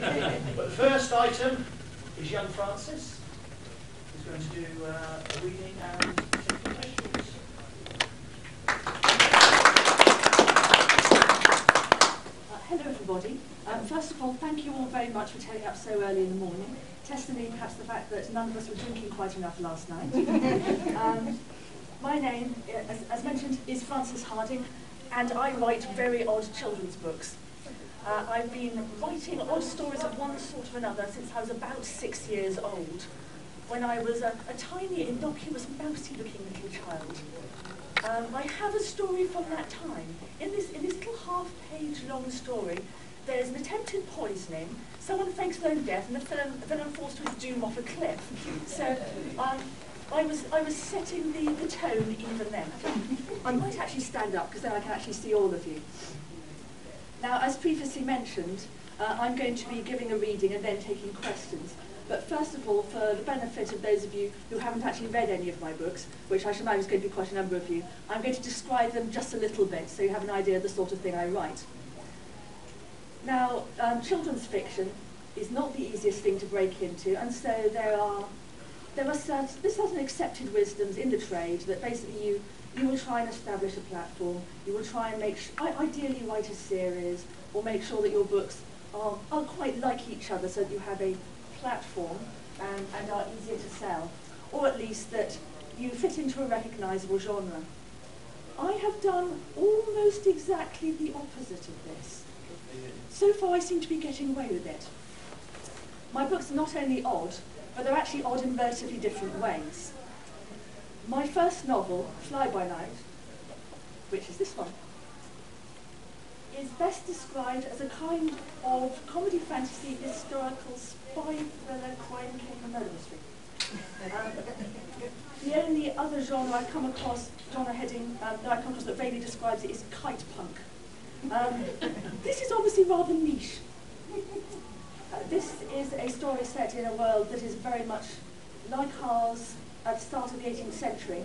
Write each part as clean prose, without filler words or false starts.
But the first item is young Francis, who's going to do a reading and some questions. Hello everybody. First of all, thank you all very much for turning up so early in the morning. Testimony perhaps the fact that none of us were drinking quite enough last night. My name, as mentioned, is Frances Hardinge, and I write very odd children's books. I've been writing odd stories of one sort or another since I was about 6 years old, when I was a tiny, innocuous, mousy-looking little child. I have a story from that time. In this little half-page long story, there's an attempted poisoning, someone fakes their own death, and the villain falls to his doom off a cliff. So I was setting the tone even then. I might actually stand up, because then I can actually see all of you. Now, as previously mentioned, I'm going to be giving a reading and then taking questions. But first of all, for the benefit of those of you who haven't actually read any of my books, which I should imagine is going to be quite a number of you, I'm going to describe them just a little bit so you have an idea of the sort of thing I write. Now, children's fiction is not the easiest thing to break into, and so there are certain accepted wisdoms in the trade that basically you will try and establish a platform, you will try and ideally write a series, or make sure that your books are quite like each other so that you have a platform and are easier to sell, or at least that you fit into a recognisable genre. I have done almost exactly the opposite of this. So far I seem to be getting away with it. My books are not only odd, but they're actually odd in relatively different ways. My first novel, Fly By Night, which is this one, is best described as a kind of comedy fantasy, historical, spy thriller, crime caper murder mystery. The only other genre I've come across, heading that I've come across that vaguely describes it is kite punk. This is obviously rather niche. This is a story set in a world that is very much like ours at the start of the 18th century,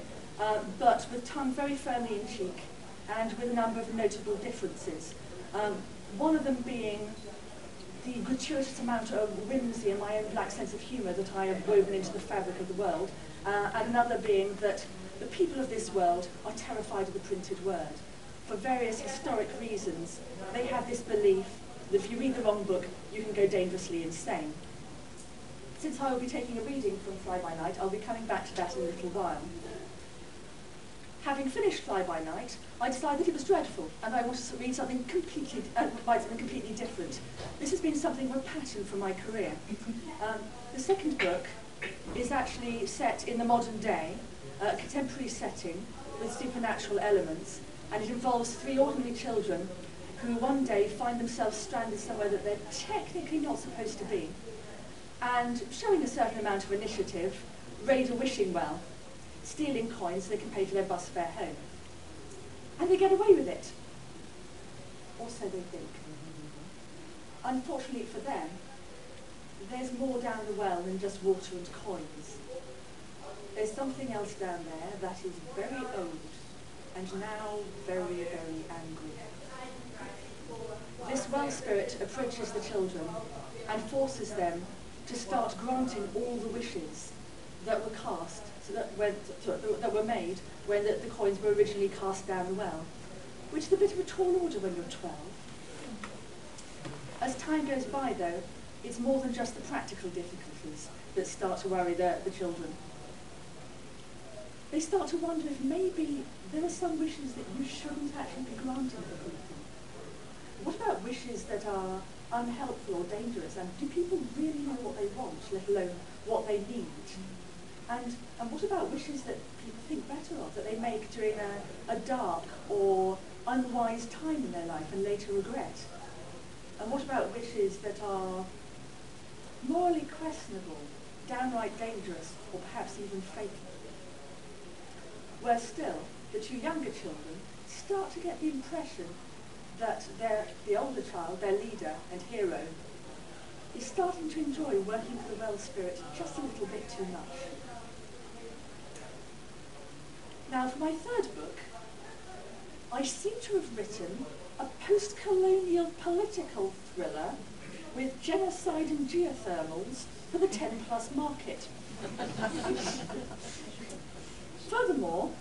but with tongue very firmly in cheek and with a number of notable differences. One of them being the gratuitous amount of whimsy and my own black sense of humour that I have woven into the fabric of the world, and another being that the people of this world are terrified of the printed word. For various historic reasons, they have this belief that if you read the wrong book, you can go dangerously insane. Since I will be taking a reading from Fly By Night, I'll be coming back to that in a little while. Having finished Fly By Night, I decided that it was dreadful, and I wanted to read something completely different. This has been something of a pattern for my career. The second book is actually set in the modern day, a contemporary setting with supernatural elements, and it involves 3 ordinary children who one day find themselves stranded somewhere that they're technically not supposed to be, and showing a certain amount of initiative, raid a wishing well, stealing coins so they can pay for their bus fare home. And they get away with it. Or so they think. Unfortunately for them, there's more down the well than just water and coins. There's something else down there that is very old and now very, very angry. This well spirit approaches the children and forces them to start granting all the wishes that were cast, that were made when the coins were originally cast down the well, which is a bit of a tall order when you're 12. As time goes by, though, it's more than just the practical difficulties that start to worry the children. They start to wonder if maybe there are some wishes that you shouldn't actually be granting to people. What about wishes that are unhelpful or dangerous, and do people really know what they want, let alone what they need? And what about wishes that people think better of, that they make during a dark or unwise time in their life and later regret? And what about wishes that are morally questionable, downright dangerous, or perhaps even fatal? Worse still, the 2 younger children start to get the impression that the older child, their leader and hero, is starting to enjoy working for the well spirit just a little bit too much. Now, for my third book, I seem to have written a post-colonial political thriller with genocide and geothermals for the 10+ market. Furthermore,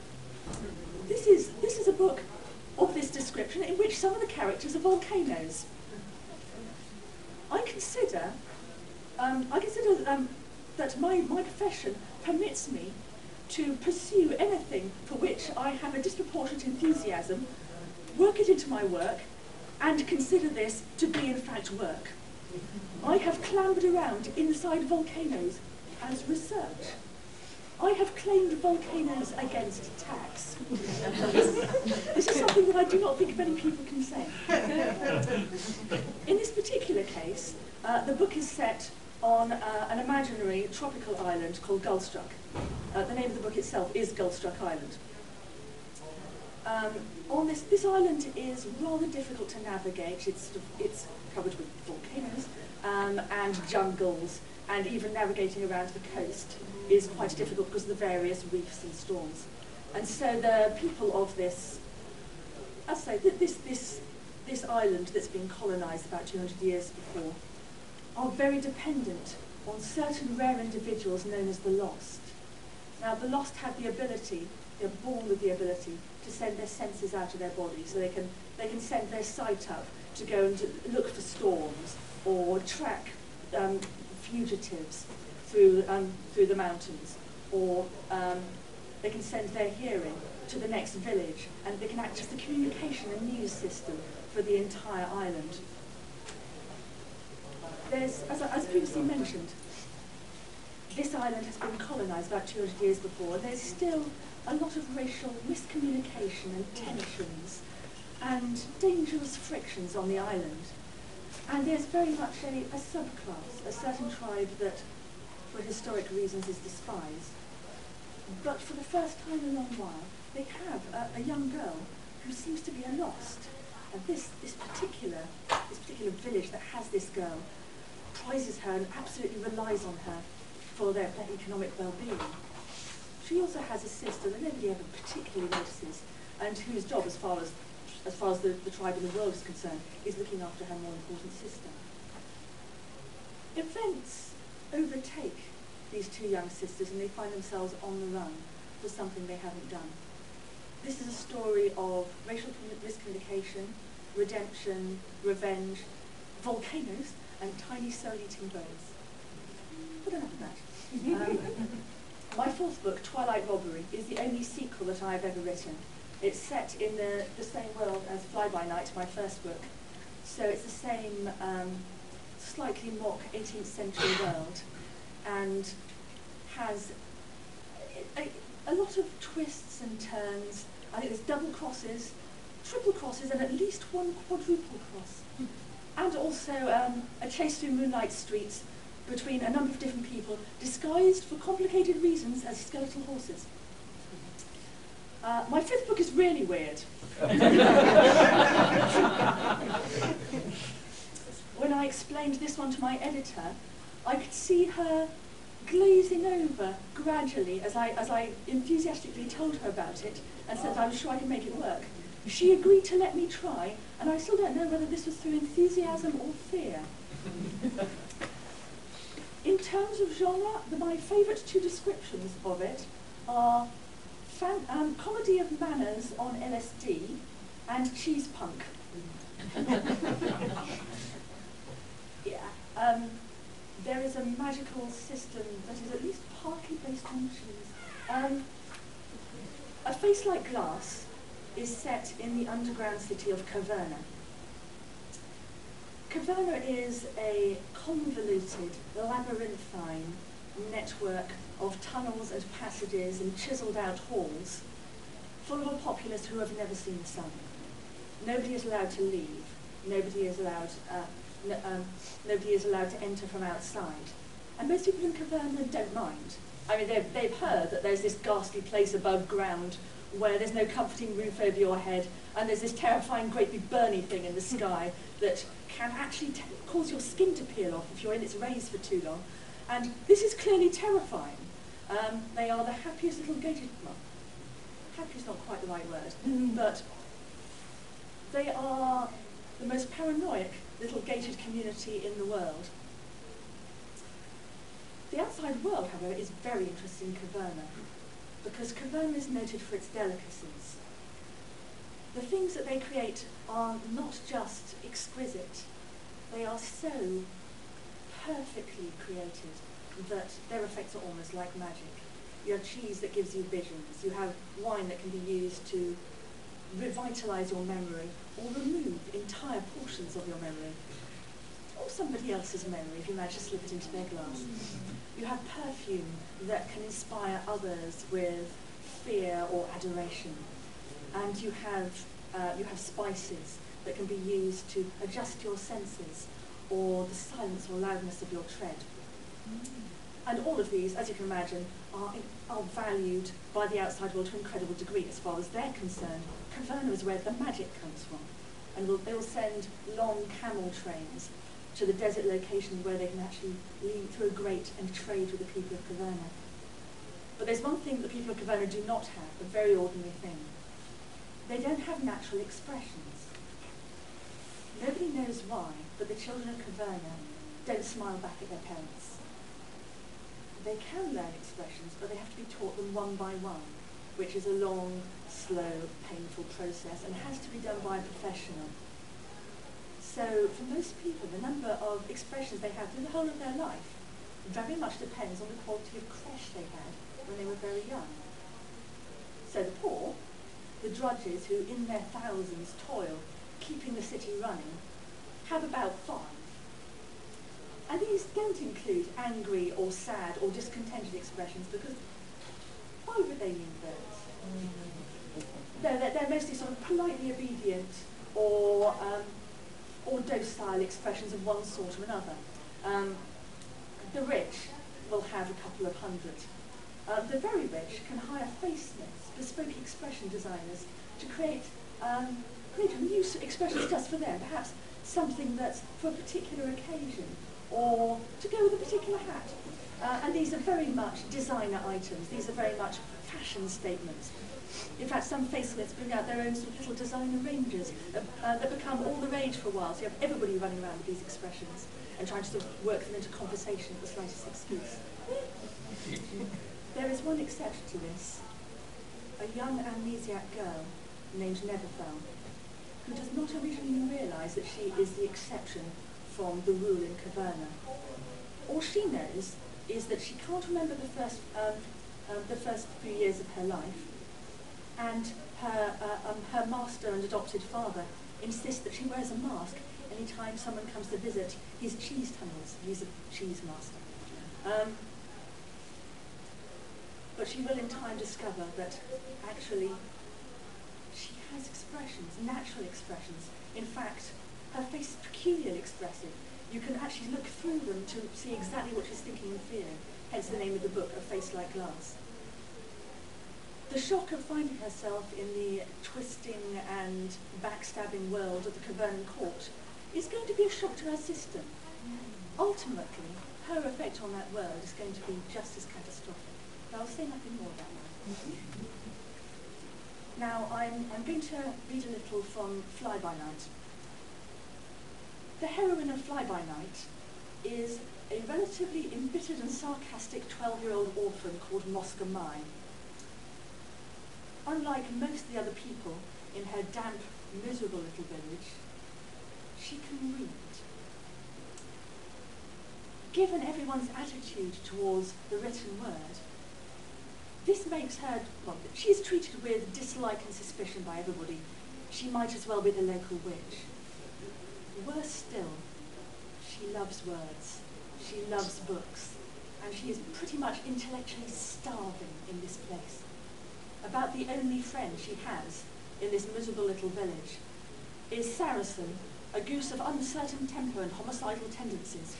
this is a book of this description in which some of the characters are volcanoes. I consider that my profession permits me to pursue anything for which I have a disproportionate enthusiasm, work it into my work, and consider this to be in fact work. I have clambered around inside volcanoes as research. I have claimed volcanoes against tax. This is something that I do not think many people can say. In this particular case, the book is set on an imaginary tropical island called Gullstruck. The name of the book itself is Gullstruck Island. On this island is rather difficult to navigate. It's covered with volcanoes and jungles, and even navigating around the coast is quite difficult because of the various reefs and storms. And so the people of this, as I say, this island that's been colonised about 200 years before, are very dependent on certain rare individuals known as the lost. Now, the lost have the ability, they're born with the ability to send their senses out of their body, so they can send their sight up to go and look for storms or track fugitives through the mountains, or they can send their hearing to the next village, and they can act as the communication and news system for the entire island. There's, as previously mentioned, this island has been colonised about 200 years before, and there's still a lot of racial miscommunication and tensions and dangerous frictions on the island. And there's very much a subclass, a certain tribe that, for historic reasons, is despised. But for the first time in a long while, they have a young girl who seems to be a lost. And this particular village that has this girl prizes her and absolutely relies on her for their economic well-being. She also has a sister that nobody ever particularly notices, and whose job, as far as the tribe in the world is concerned, is looking after her more important sister. Events overtake these two young sisters, and they find themselves on the run for something they haven't done. This is a story of racial miscommunication, redemption, revenge, volcanoes, and tiny soul-eating birds. But enough of that. My fourth book, Twilight Robbery, is the only sequel that I've ever written. It's set in the same world as Fly By Night, my first book. So it's the same slightly mock 18th century world, and has a lot of twists and turns. I think there's double crosses, triple crosses, and at least one quadruple cross. And also a chase through moonlight streets between a number of different people, disguised for complicated reasons as skeletal horses. My fifth book is really weird. When I explained this one to my editor, I could see her glazing over gradually as I enthusiastically told her about it and said I was sure I could make it work. She agreed to let me try, and I still don't know whether this was through enthusiasm or fear. In terms of genre, my favourite two descriptions of it are comedy of manners on LSD and cheese punk. Yeah, there is a magical system that is at least partly based on cheese. A Face Like Glass is set in the underground city of Caverna. Caverna is a convoluted, labyrinthine network of tunnels and passages and chiselled out halls full of a populace who have never seen the sun. Nobody is allowed to leave. Nobody is allowed to enter from outside. And most people in Caverna don't mind. I mean, they've heard that there's this ghastly place above ground where there's no comforting roof over your head, and there's this terrifying great big burning thing in the sky that can actually cause your skin to peel off if you're in its rays for too long. And this is clearly terrifying. They are the happiest little gated, well, happy is not quite the right word, but they are the most paranoid little gated community in the world. The outside world, however, is very interesting in Caverna, because Caverna is noted for its delicacies. The things that they create are not just exquisite, they are so perfectly created that their effects are almost like magic. You have cheese that gives you visions, you have wine that can be used to revitalise your memory or remove entire portions of your memory, or somebody else's memory if you manage to slip it into their glass. You have perfume that can inspire others with fear or adoration, and you have spices that can be used to adjust your senses or the silence or loudness of your tread. And all of these, as you can imagine, are valued by the outside world to an incredible degree as far as they're concerned. Caverna is where the magic comes from. And they'll send long camel trains to the desert location where they can actually lead through a grate and trade with the people of Caverna. But there's one thing that the people of Caverna do not have, a very ordinary thing. They don't have natural expressions. Nobody knows why, but the children of Caverna don't smile back at their parents. They can learn expressions, but they have to be taught them one by one, which is a long, slow, painful process and has to be done by a professional. So for most people, the number of expressions they have through the whole of their life very much depends on the quality of creche they had when they were very young. So the poor, the drudges who in their thousands toil, keeping the city running, have about 5. And these don't include angry or sad or discontented expressions, because why would they need those? They're mostly sort of politely obedient or docile expressions of one sort or another. The rich will have a couple of hundred. The very rich can hire facements, bespoke expression designers, to create new expressions just for them, perhaps something that's for a particular occasion, or to go with a particular hat. And these are very much designer items. These are very much fashion statements. In fact, some facelets bring out their own sort of little designer ranges that become all the rage for a while. So you have everybody running around with these expressions and trying to sort of work them into conversation at the slightest excuse. There is one exception to this. A young amnesiac girl named Neverfell, who does not originally realise that she is the exception from the rule in Caverna. All she knows is that she can't remember the first few years of her life, and her master and adopted father insist that she wears a mask any time someone comes to visit his cheese tunnels. He's a cheese master. But she will in time discover that actually she has expressions, natural expressions. In fact, her face is peculiarly expressive. You can actually look through them to see exactly what she's thinking and feeling, hence the name of the book, A Face Like Glass. The shock of finding herself in the twisting and backstabbing world of the Cavernan court is going to be a shock to her system. Ultimately, her effect on that world is going to be just as catastrophic. But I'll say nothing more about that. Now, I'm going to read a little from Fly By Night. The heroine of Fly By Night is a relatively embittered and sarcastic 12-year-old orphan called Mosca Mai. Unlike most of the other people in her damp, miserable little village, she can read. Given everyone's attitude towards the written word, this makes her, well, she's treated with dislike and suspicion by everybody. She might as well be the local witch. Worse still, she loves words, she loves books, and she is pretty much intellectually starving in this place. About the only friend she has in this miserable little village is Saracen, a goose of uncertain temper and homicidal tendencies.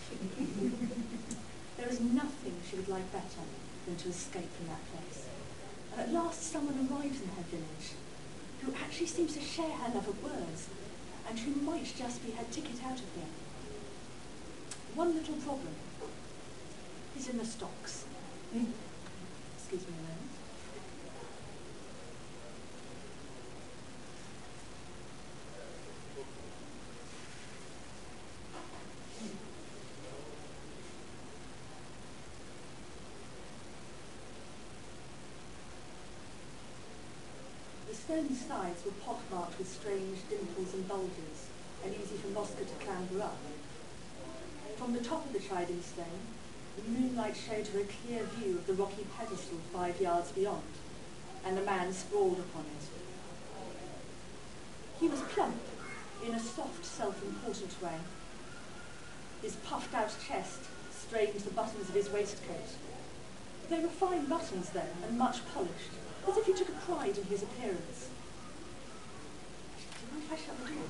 There is nothing she would like better than to escape from that place. And at last someone arrives in her village who actually seems to share her love of words and who might just be her ticket out of here. One little problem is in the stocks. Excuse me a moment. stony sides were pockmarked with strange dimples and bulges, and easy for Mosca to clamber up. From the top of the chiding stone, the moonlight showed her a clear view of the rocky pedestal 5 yards beyond, and the man sprawled upon it. He was plump, in a soft, self-important way. His puffed-out chest strained the buttons of his waistcoat. They were fine buttons, though, and much polished, as if he took a pride in his appearance. Do you mind if I shut the door?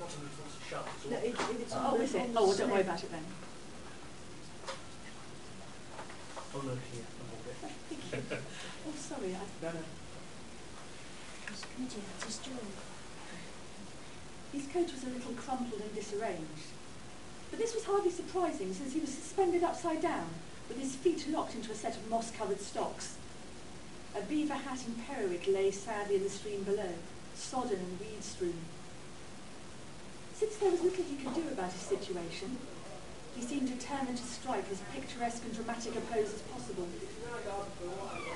Bottom is also shut. No, it's is it? Oh, well, don't worry about it then. Oh, look here. Thank you. Oh, sorry. No. His coat was a little crumpled and disarranged. But this was hardly surprising, since he was suspended upside down, with his feet locked into a set of moss-covered stocks. A beaver hat and periwig lay sadly in the stream below, sodden and weed-strewn. Since there was little he could do about his situation, he seemed determined to strike as picturesque and dramatic a pose as possible.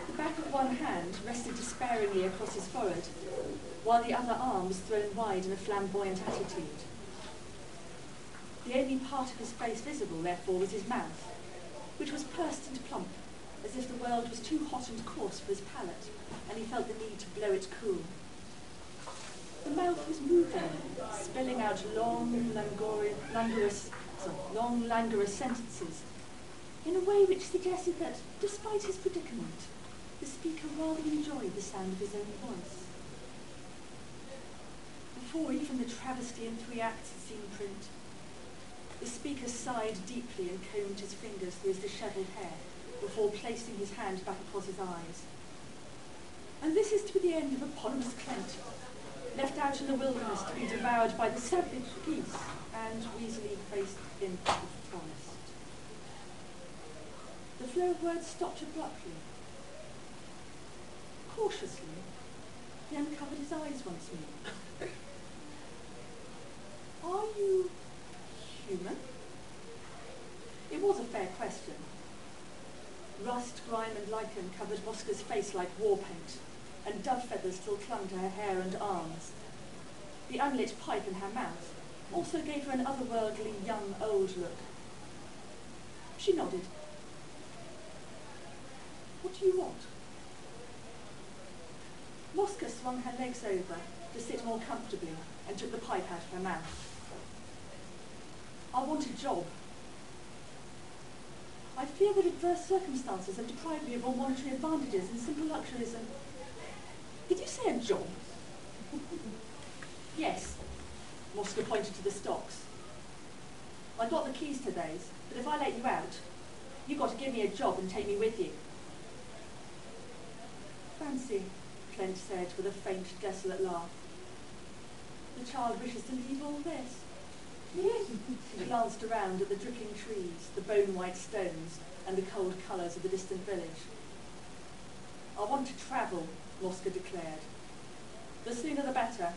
The back of one hand rested despairingly across his forehead, while the other arm was thrown wide in a flamboyant attitude. The only part of his face visible, therefore, was his mouth, which was pursed and plump, as if the world was too hot and coarse for his palate, and he felt the need to blow it cool. The mouth was moving, spelling out long, languorous sentences, in a way which suggested that, despite his predicament, the speaker rather enjoyed the sound of his own voice. Before even the travesty in 3 acts had seen print, the speaker sighed deeply and combed his fingers through his dishevelled hair before placing his hand back across his eyes. And this is to be the end of eponymous Clent, left out in the wilderness to be devoured by the savage geese and weaselly-faced imp of the forest. The flow of words stopped abruptly. Cautiously, he uncovered his eyes once more. Are you human? It was a fair question. Rust, grime and lichen covered Mosca's face like war paint, and dove feathers still clung to her hair and arms. The unlit pipe in her mouth also gave her an otherworldly young old look. She nodded. What do you want? Mosca swung her legs over to sit more comfortably and took the pipe out of her mouth. I want a job. I fear that adverse circumstances have deprived me of all monetary advantages and simple luxuries and... Did you say a job? Yes. Mosca pointed to the stocks. I got the keys to those, but if I let you out, you've got to give me a job and take me with you. Fancy, Clent said with a faint, desolate laugh. The child wishes to leave all this. He glanced around at the dripping trees, the bone-white stones, and the cold colours of the distant village. I want to travel, Mosca declared. The sooner the better,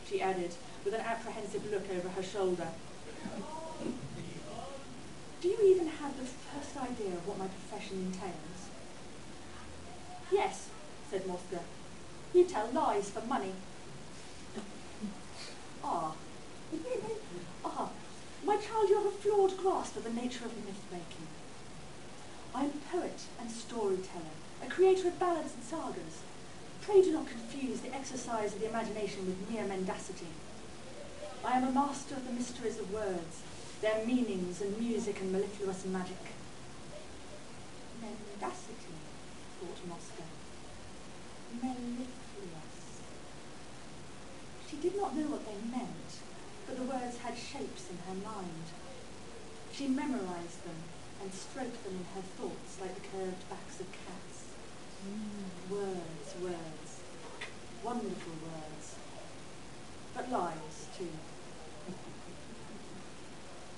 she added, with an apprehensive look over her shoulder. Do you even have the first idea of what my profession entails? Yes, said Mosca. You tell lies for money. Ah. My child, you have a flawed grasp of the nature of myth-making. I am a poet and storyteller, a creator of ballads and sagas. Pray do not confuse the exercise of the imagination with mere mendacity. I am a master of the mysteries of words, their meanings and music and mellifluous magic. Mendacity, thought Mosca. Mellifluous. She did not know what they meant, but the words had shapes in her mind. She memorized them and stroked them in her thoughts like the curved backs of cats. Words, words. Wonderful words. But lies, too.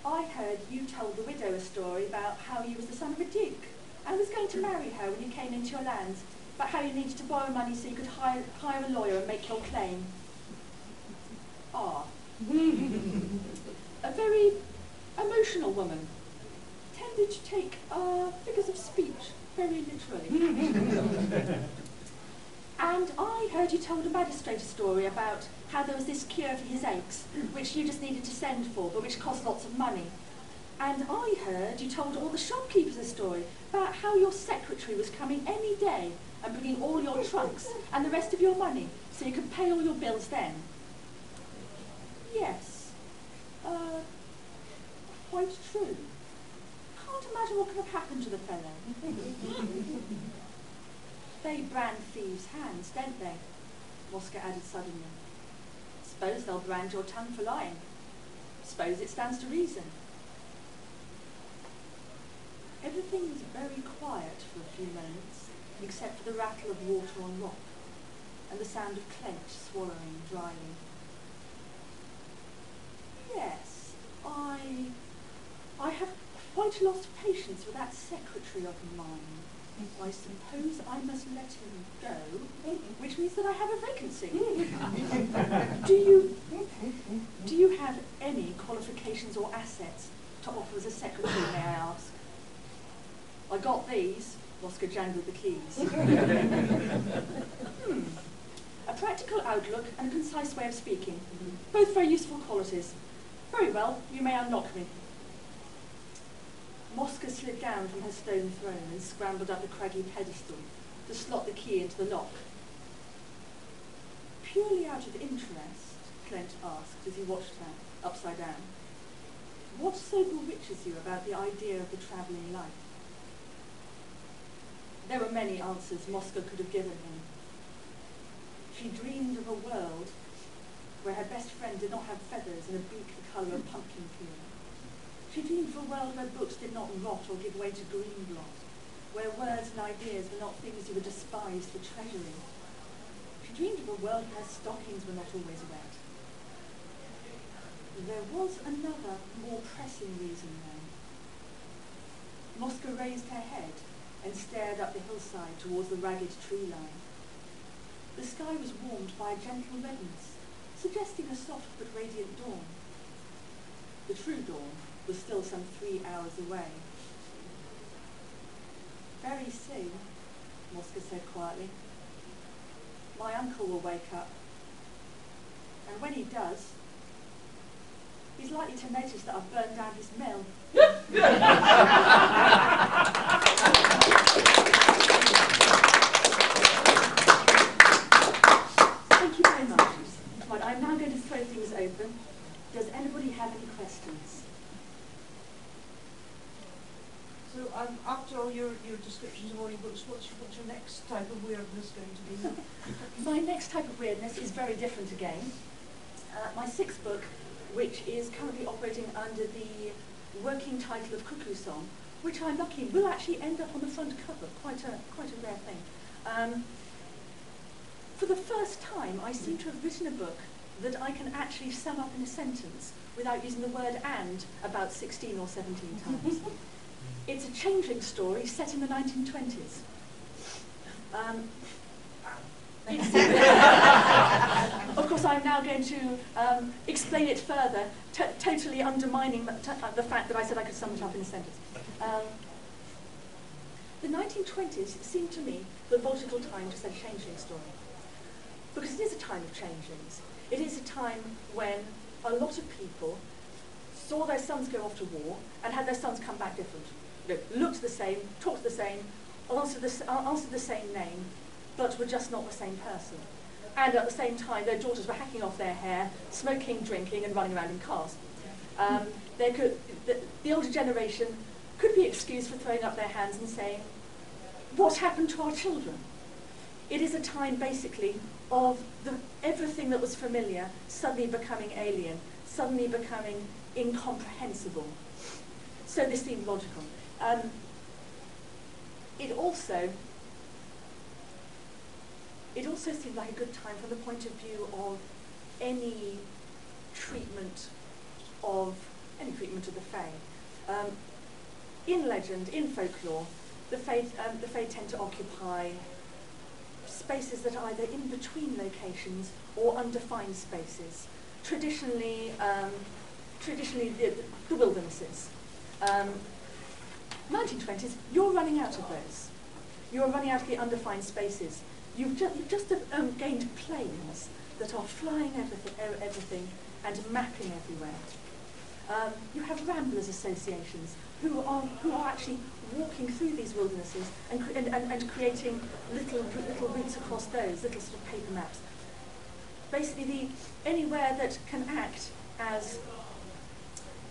I heard you told the widow a story about how you was the son of a duke and was going to marry her when you came into your lands, but how you needed to borrow money so you could hire a lawyer and make your claim. Ah. A very emotional woman. 10 tended to take figures of speech very literally. And I heard you told a magistrate a story about how there was this cure for his aches, which you just needed to send for, but which cost lots of money. And I heard you told all the shopkeepers a story about how your secretary was coming any day and bringing all your trunks and the rest of your money, so you could pay all your bills then. Yes, quite true. Can't imagine what could have happened to the fellow. They brand thieves' hands, don't they? Mosca added suddenly. Suppose they'll brand your tongue for lying. Suppose it stands to reason. Everything was very quiet for a few moments, except for the rattle of water on rock and the sound of clench swallowing dryly. Yes, I have quite lost patience with that secretary of mine. I suppose I must let him go, which means that I have a vacancy. Do you have any qualifications or assets to offer as a secretary, may I ask? I got these. Mosca jangled the keys. A practical outlook and a concise way of speaking. Both very useful qualities. Very well, you may unlock me. Mosca slid down from her stone throne and scrambled up a craggy pedestal to slot the key into the lock. Purely out of interest, Clent asked as he watched her, upside down, what so bewitches you about the idea of the travelling life? There were many answers Mosca could have given him. She dreamed of a world where her best friend did not have feathers and a beak the colour of pumpkin peel. She dreamed of a world where books did not rot or give way to green blot, where words and ideas were not things you were despised for treasuring. She dreamed of a world where stockings were not always wet. There was another, more pressing reason then. Mosca raised her head and stared up the hillside towards the ragged tree line. The sky was warmed by a gentle redness, suggesting a soft but radiant dawn. The true dawn was still some 3 hours away. Very soon, Mosca said quietly, my uncle will wake up. And when he does, he's likely to notice that I've burned down his mill. Thank you very much. Right, I'm now going to throw things open. Does anybody have any questions? So after all your descriptions of all your books, what's your next type of weirdness going to be? My next type of weirdness is very different again. My sixth book, which is currently operating under the working title of Cuckoo Song, which I'm lucky will actually end up on the front cover, quite a rare thing. For the first time, I seem to have written a book that I can actually sum up in a sentence without using the word "and" about 16 or 17 times. It's a changeling story set in the 1920s. Of course, I'm now going to explain it further, totally undermining the fact that I said I could sum it up in a sentence. The 1920s seemed to me the logical time to set a changeling story, because it is a time of changelings. It is a time when a lot of people saw their sons go off to war and had their sons come back different. Looked the same, talked the same, answered the same name, but were just not the same person. And at the same time, their daughters were hacking off their hair, smoking, drinking, and running around in cars. The older generation could be excused for throwing up their hands and saying, what happened to our children? It is a time, basically, of everything that was familiar suddenly becoming alien, suddenly becoming incomprehensible. So this seemed logical. It also seemed like a good time from the point of view of any treatment of the Fae. In legend, in folklore, the Fae tend to occupy spaces that are either in between locations or undefined spaces. Traditionally the wildernesses. 1920s, you're running out of those. You're running out of the undefined spaces. You've just gained planes that are flying everything and mapping everywhere. You have ramblers associations who are actually walking through these wildernesses and creating little routes across those, little sort of paper maps. Basically, anywhere that can act as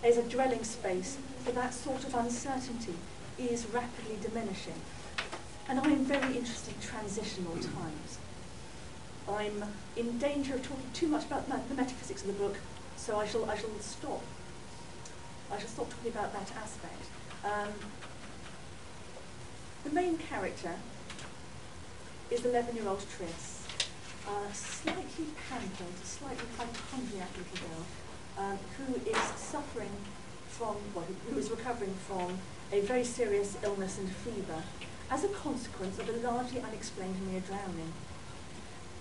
a dwelling space for that sort of uncertainty is rapidly diminishing. And I'm very interested in transitional times. I'm in danger of talking too much about the metaphysics of the book, so I shall stop. I shall stop talking about that aspect. The main character is 11-year-old Tris, slightly pampered, slightly hypochondriac little girl, who is suffering from, who is recovering from a very serious illness and fever as a consequence of a largely unexplained near drowning.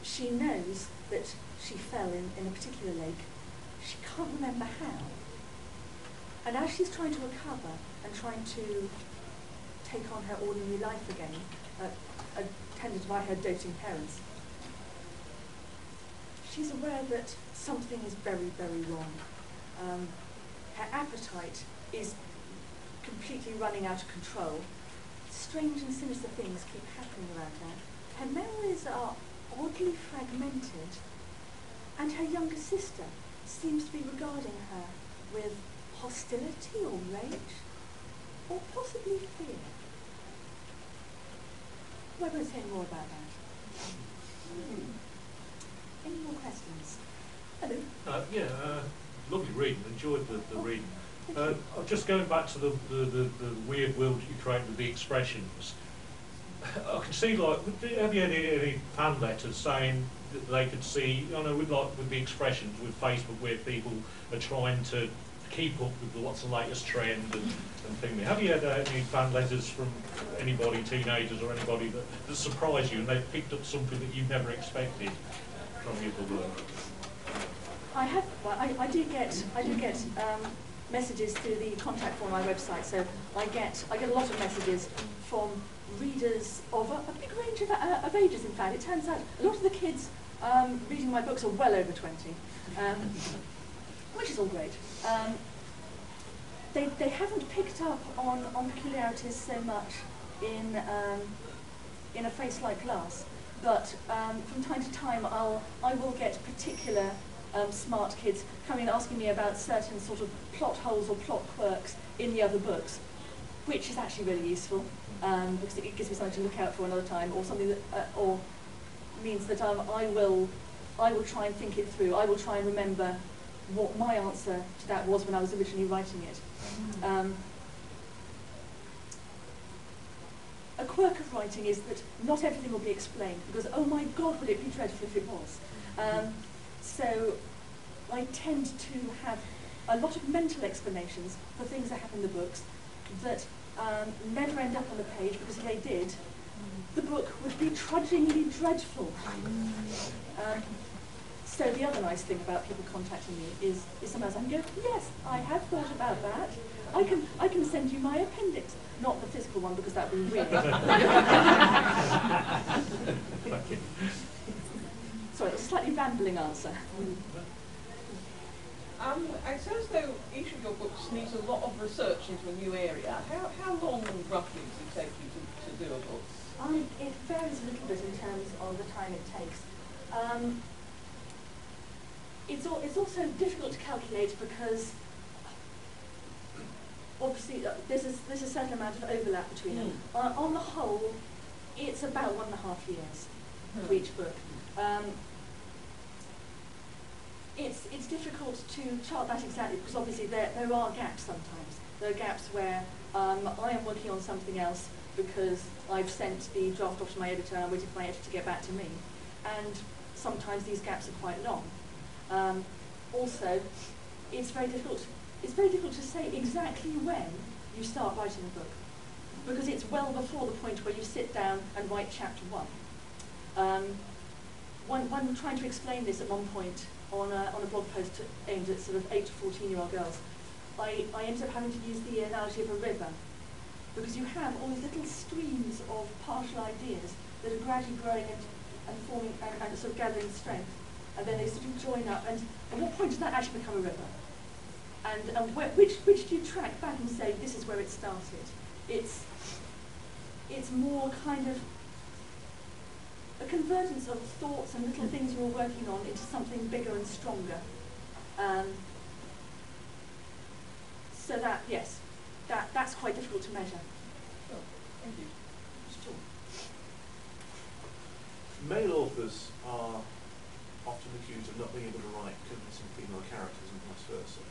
She knows that she fell in a particular lake. She can't remember how. And as she's trying to recover and trying to take on her ordinary life again, attended by her doting parents, she's aware that something is very, very wrong. Her appetite is completely running out of control. Strange and sinister things keep happening around her. Her memories are oddly fragmented, and her younger sister seems to be regarding her with hostility or rage, or possibly fear. I won't say any more about that. Any more questions? Hello? Lovely reading, enjoyed the reading. Just going back to the weird world you create with the expressions, I can see, like, have you had any fan letters saying that they could see, with the expressions with Facebook, where people are trying to keep up with what's the latest trend and things. Have you had any fan letters from anybody, teenagers or anybody that surprised you and they've picked up something that you never expected from your work? I have. Well, I do get messages through the contact form on my website. So I get a lot of messages from readers of a big range of ages. In fact, it turns out a lot of the kids reading my books are well over 20, which is all great. They haven't picked up on peculiarities so much in A Face Like Glass, but from time to time I will get particular smart kids coming and asking me about certain sort of plot holes or plot quirks in the other books, which is actually really useful because it gives me something to look out for another time, or something that or means that I will try and think it through. I will try and remember what my answer to that was when I was originally writing it. A quirk of writing is that not everything will be explained, because oh my God, would it be dreadful if it was. So I tend to have a lot of mental explanations for things that happen in the books that never end up on the page, because if they did, the book would be trudgingly dreadful. So the other nice thing about people contacting me is sometimes I can go, yes, I have thought about that. I can send you my appendix, not the physical one, because that would be weird. Sorry, it's a slightly rambling answer. It sounds as though each of your books needs a lot of research into a new area. How long roughly does it take you to do a book? It varies a little bit in terms of the time it takes. It's also difficult to calculate because obviously there's a certain amount of overlap between them. On the whole, it's about 1.5 years for each book. It's difficult to chart that exactly because obviously there are gaps sometimes. There are gaps where I am working on something else because I've sent the draft off to my editor and I'm waiting for my editor to get back to me. And sometimes these gaps are quite long. Also, it's very difficult to say exactly when you start writing a book, because it's well before the point where you sit down and write chapter 1. When trying to explain this at one point on a blog post aimed at sort of 8 to 14-year-old girls, I ended up having to use the analogy of a river, because you have all these little streams of partial ideas that are gradually growing and forming and sort of gathering strength, and then they sort of join up, and at what point does that actually become a river? And which do you track back and say, this is where it started? It's more kind of a convergence of thoughts and little things you're working on into something bigger and stronger. So that, yes, that's quite difficult to measure. Sure. Thank you. Sure. Male authors are often accused of not being able to write convincing female characters and vice versa.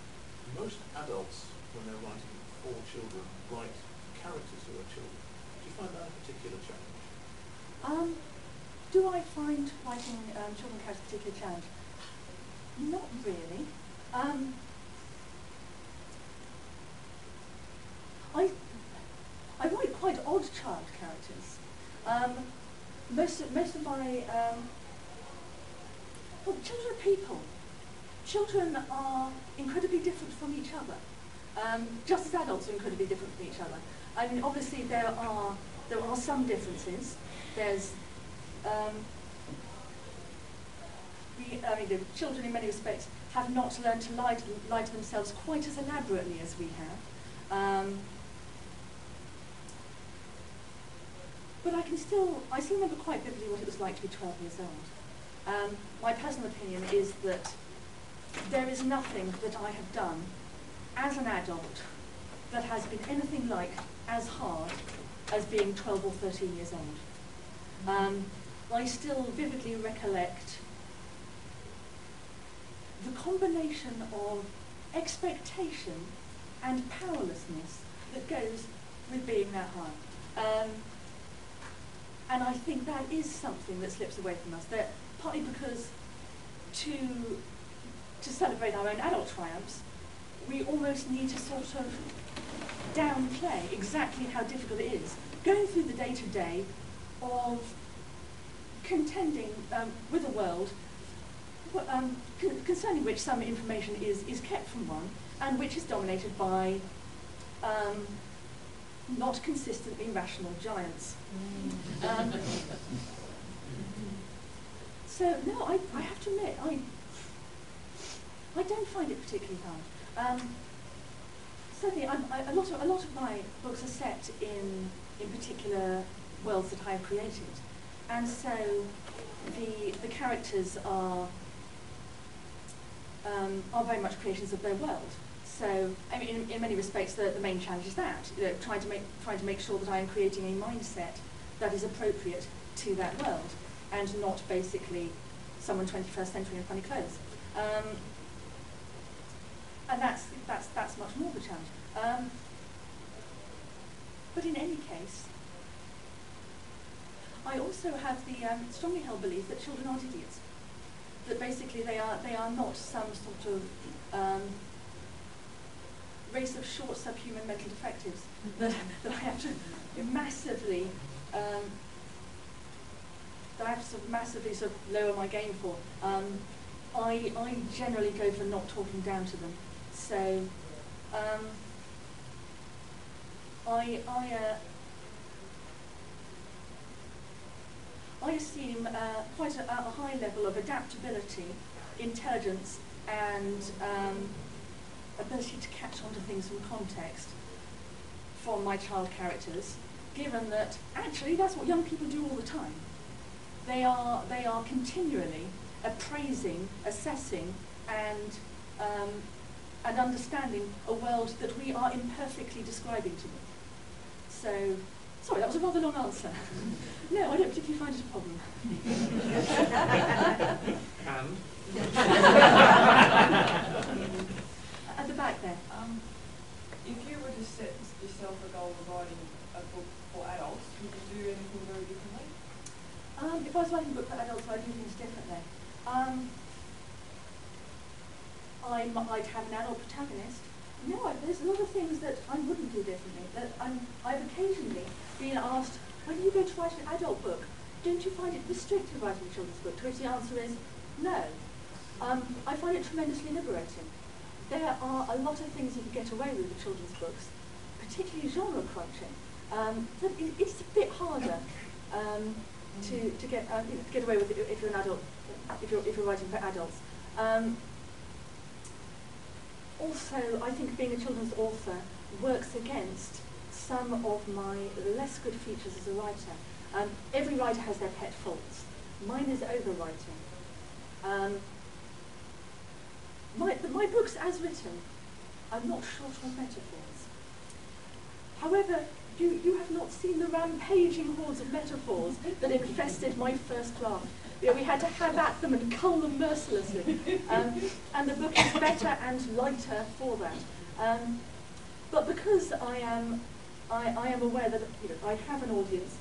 Most adults, when they're writing for children, write characters who are children. Do you find that a particular challenge? Do I find writing children characters a particular challenge? Not really. I write quite odd child characters. Most of my well, children are people. Children are incredibly different from each other, just as adults are incredibly different from each other. I mean, obviously there are some differences. There's the children in many respects have not learned to lie to themselves quite as elaborately as we have. But I still remember quite vividly what it was like to be 12 years old. My personal opinion is that there is nothing that I have done as an adult that has been anything like as hard as being 12 or 13 years old. I still vividly recollect the combination of expectation and powerlessness that goes with being that high. And I think that is something that slips away from us. That partly because to celebrate our own adult triumphs, we almost need to sort of downplay exactly how difficult it is. Going through the day-to-day of contending with a world concerning which some information is kept from one, and which is dominated by not consistently rational giants. So no, I have to admit, I don't find it particularly hard. Certainly, a lot of my books are set in particular worlds that I have created, and so the characters are very much creations of their world. So, I mean, in many respects, the main challenge is that, trying to make sure that I am creating a mindset that is appropriate to that world, and not basically someone 21st century in funny clothes. And that's much more of a challenge. But in any case, I also have the strongly held belief that children aren't idiots. That basically they are not some sort of race of short subhuman mental defectives that I have to massively sort of lower my game for. I generally go for not talking down to them. So I assume quite a high level of adaptability, intelligence, and ability to catch on to things from context from my child characters, given that actually that's what young people do all the time. They are continually appraising, assessing, and understanding a world that we are imperfectly describing to them. So, sorry, that was a rather long answer. No, I don't particularly find it a problem. And? At the back there. If you were to set yourself a goal of writing a book for adults, would you do anything very differently? If I was writing a book for adults, I'd do things differently. I'd have an adult protagonist. No, there's a lot of things that I wouldn't do differently. That I've occasionally been asked, when you go to write an adult book, don't you find it restrictive writing a children's book? To which the answer is no. I find it tremendously liberating. There are a lot of things you can get away with children's books, particularly genre crunching, But it's a bit harder to get away with it if you're an adult, if you're writing for adults. Also, I think being a children's author works against some of my less good features as a writer. Every writer has their pet faults. Mine is overwriting. My books, as written, are not short on metaphors. However, you have not seen the rampaging hordes of metaphors that infested my first draft. You know, we had to have at them and cull them mercilessly. And the book is better and lighter for that. But because I am aware that I have an audience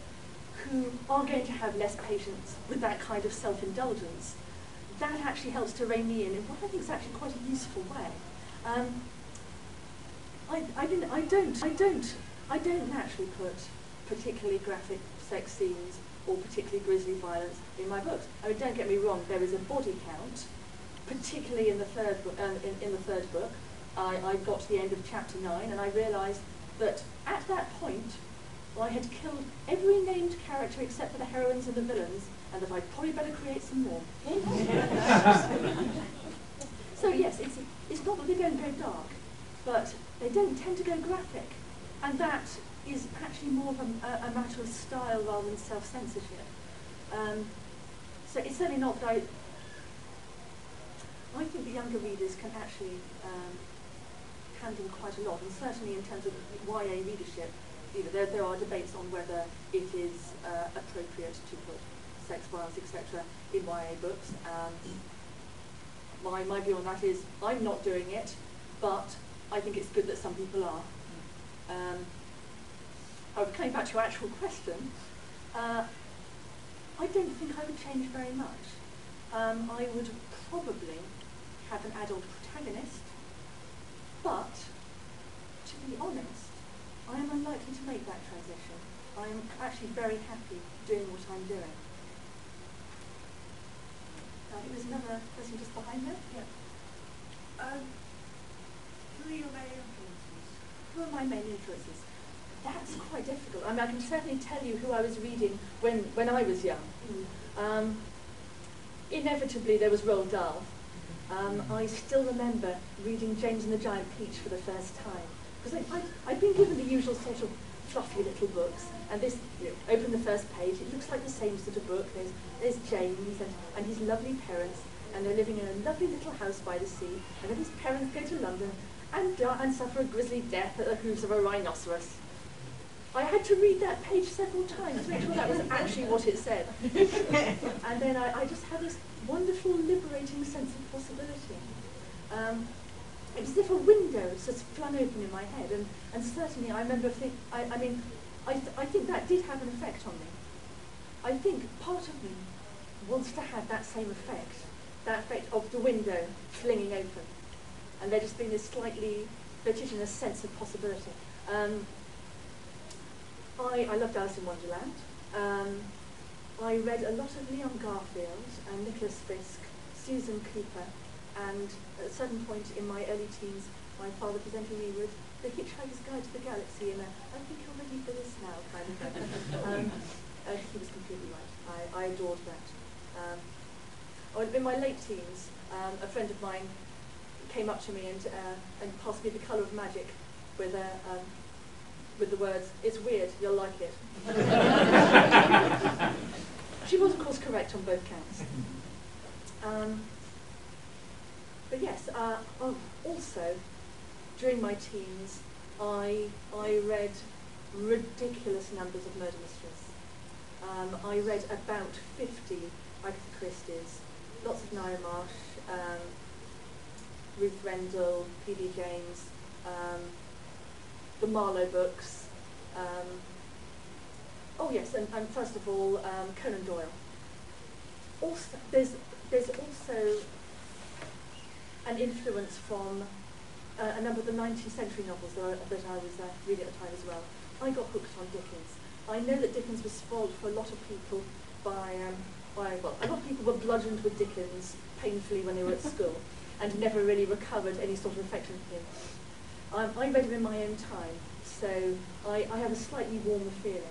who are going to have less patience with that kind of self-indulgence, that actually helps to rein me in what I think is actually quite a useful way. I don't naturally put particularly graphic sex scenes or particularly grisly violence in my books. I mean, don't get me wrong, there is a body count, particularly in the third book. I got to the end of chapter 9 and I realised that at that point I had killed every named character except for the heroines and the villains, and that I'd probably better create some more. So yes, it's not that they don't go dark, but they don't tend to go graphic. And that is actually more of a matter of style rather than self-censorship. So it's certainly not that I think the younger readers can actually handle quite a lot, and certainly in terms of YA readership, there are debates on whether it is appropriate to put sex, violence, etc. in YA books. My view on that is I'm not doing it, but I think it's good that some people are. Coming back to your actual question, I don't think I would change very much. I would probably have an adult protagonist, but to be honest, I am unlikely to make that transition. I am actually very happy doing what I'm doing. I think there's another person just behind there. Yeah. Who are your main influences? Who are my main influences? That's quite difficult. I mean, I can certainly tell you who I was reading when I was young. Inevitably, there was Roald Dahl. I still remember reading James and the Giant Peach for the first time, because I'd been given the usual sort of fluffy little books, and this, open the first page, it looks like the same sort of book. There's James and his lovely parents, and they're living in a lovely little house by the sea, and then his parents go to London and suffer a grisly death at the hooves of a rhinoceros. I had to read that page several times to make sure that was actually what it said. And then I just had this wonderful, liberating sense of possibility. It was as if a window just flung open in my head, and certainly I remember I think that did have an effect on me. I think part of me wants to have that same effect, that effect of the window flinging open, and there just being this slightly vertiginous sense of possibility. I loved Alice in Wonderland. I read a lot of Leon Garfield and Nicholas Fisk, Susan Cooper, and at a certain point in my early teens, my father presented me with The Hitchhiker's Guide to the Galaxy in I think you're ready for this now kind of thing. He was completely right. I adored that. In my late teens, a friend of mine came up to me and passed me The Colour of Magic with the words, "It's weird, you'll like it." She was, of course, correct on both counts. But yes, also, during my teens, I read ridiculous numbers of murder mysteries. I read about 50 Agatha Christie's, lots of Naira Marsh, Ruth Rendell, P.D. James, the Marlowe books. And first of all, Conan Doyle. Also, there's also an influence from a number of the 19th century novels that I was reading at the time as well. I got hooked on Dickens. I know that Dickens was spoiled for a lot of people by a lot of people were bludgeoned with Dickens painfully when they were at school and never really recovered any sort of affection for him. I read him in my own time, so I have a slightly warmer feeling.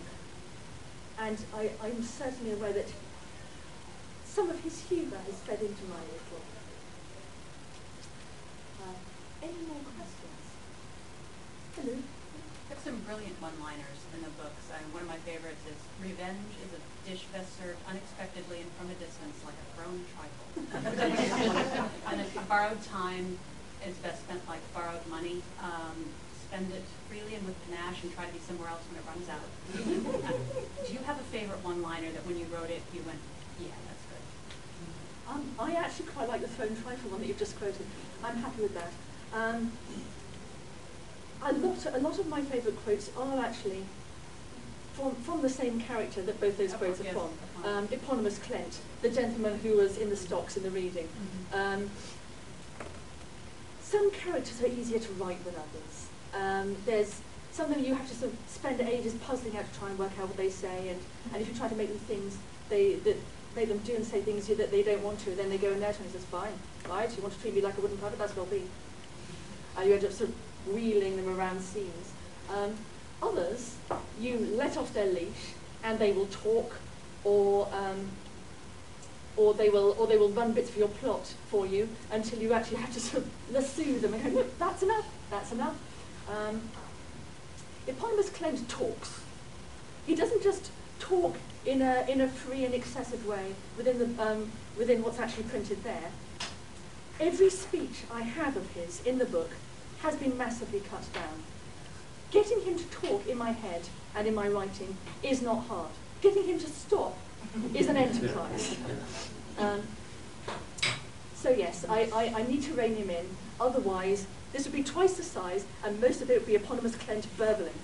And I'm certainly aware that some of his humour has fed into my little. Any more questions? Hello. You have some brilliant one-liners in the books. One of my favorites is, "Revenge is a dish best served unexpectedly and from a distance like a thrown trifle." And if borrowed time is best spent like borrowed money. Spend it freely and with panache and try to be somewhere else when it runs out. Do you have a favorite one-liner that when you wrote it, you went, yeah, that's good? I actually quite like the thrown trifle one that you've just quoted. I'm happy with that. A lot of my favourite quotes are actually from the same character that both those quotes are from. Eponymous Clent, the gentleman who was in the stocks in the reading. Some characters are easier to write than others. There's some of them you have to sort of spend ages puzzling out to try and work out what they say, and if you try to make them things that make them do and say things that they don't want to, then they go in there and says, fine, right, you want to treat me like a wooden puppet, that's what I'll be. You end up sort of wheeling them around scenes. Others, you let off their leash and they will talk, or they will run bits of your plot for you until you actually have to sort of lasso them and go, look, that's enough, that's enough. Eponymous Clent talks. He doesn't just talk in a free and excessive way within what's actually printed there. Every speech I have of his in the book has been massively cut down. Getting him to talk in my head and in my writing is not hard. Getting him to stop is an enterprise. So yes, I need to rein him in, otherwise this would be twice the size and most of it would be Eponymous Clent burbling.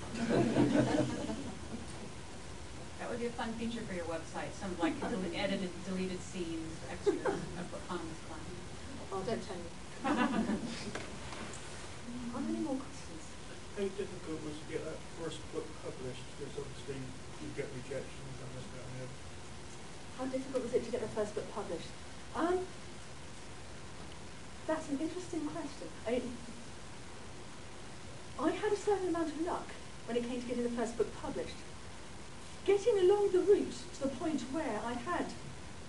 That would be a fun feature for your website, some like edited, deleted scenes, extras of Eponymous Clent. Oh, don't tell me. Are there any more questions? How difficult was to get that first book published? Because obviously you get rejections and this, that, and the other. How difficult was it to get the first book published? That's an interesting question. I had a certain amount of luck when it came to getting the first book published. Getting along the route to the point where I had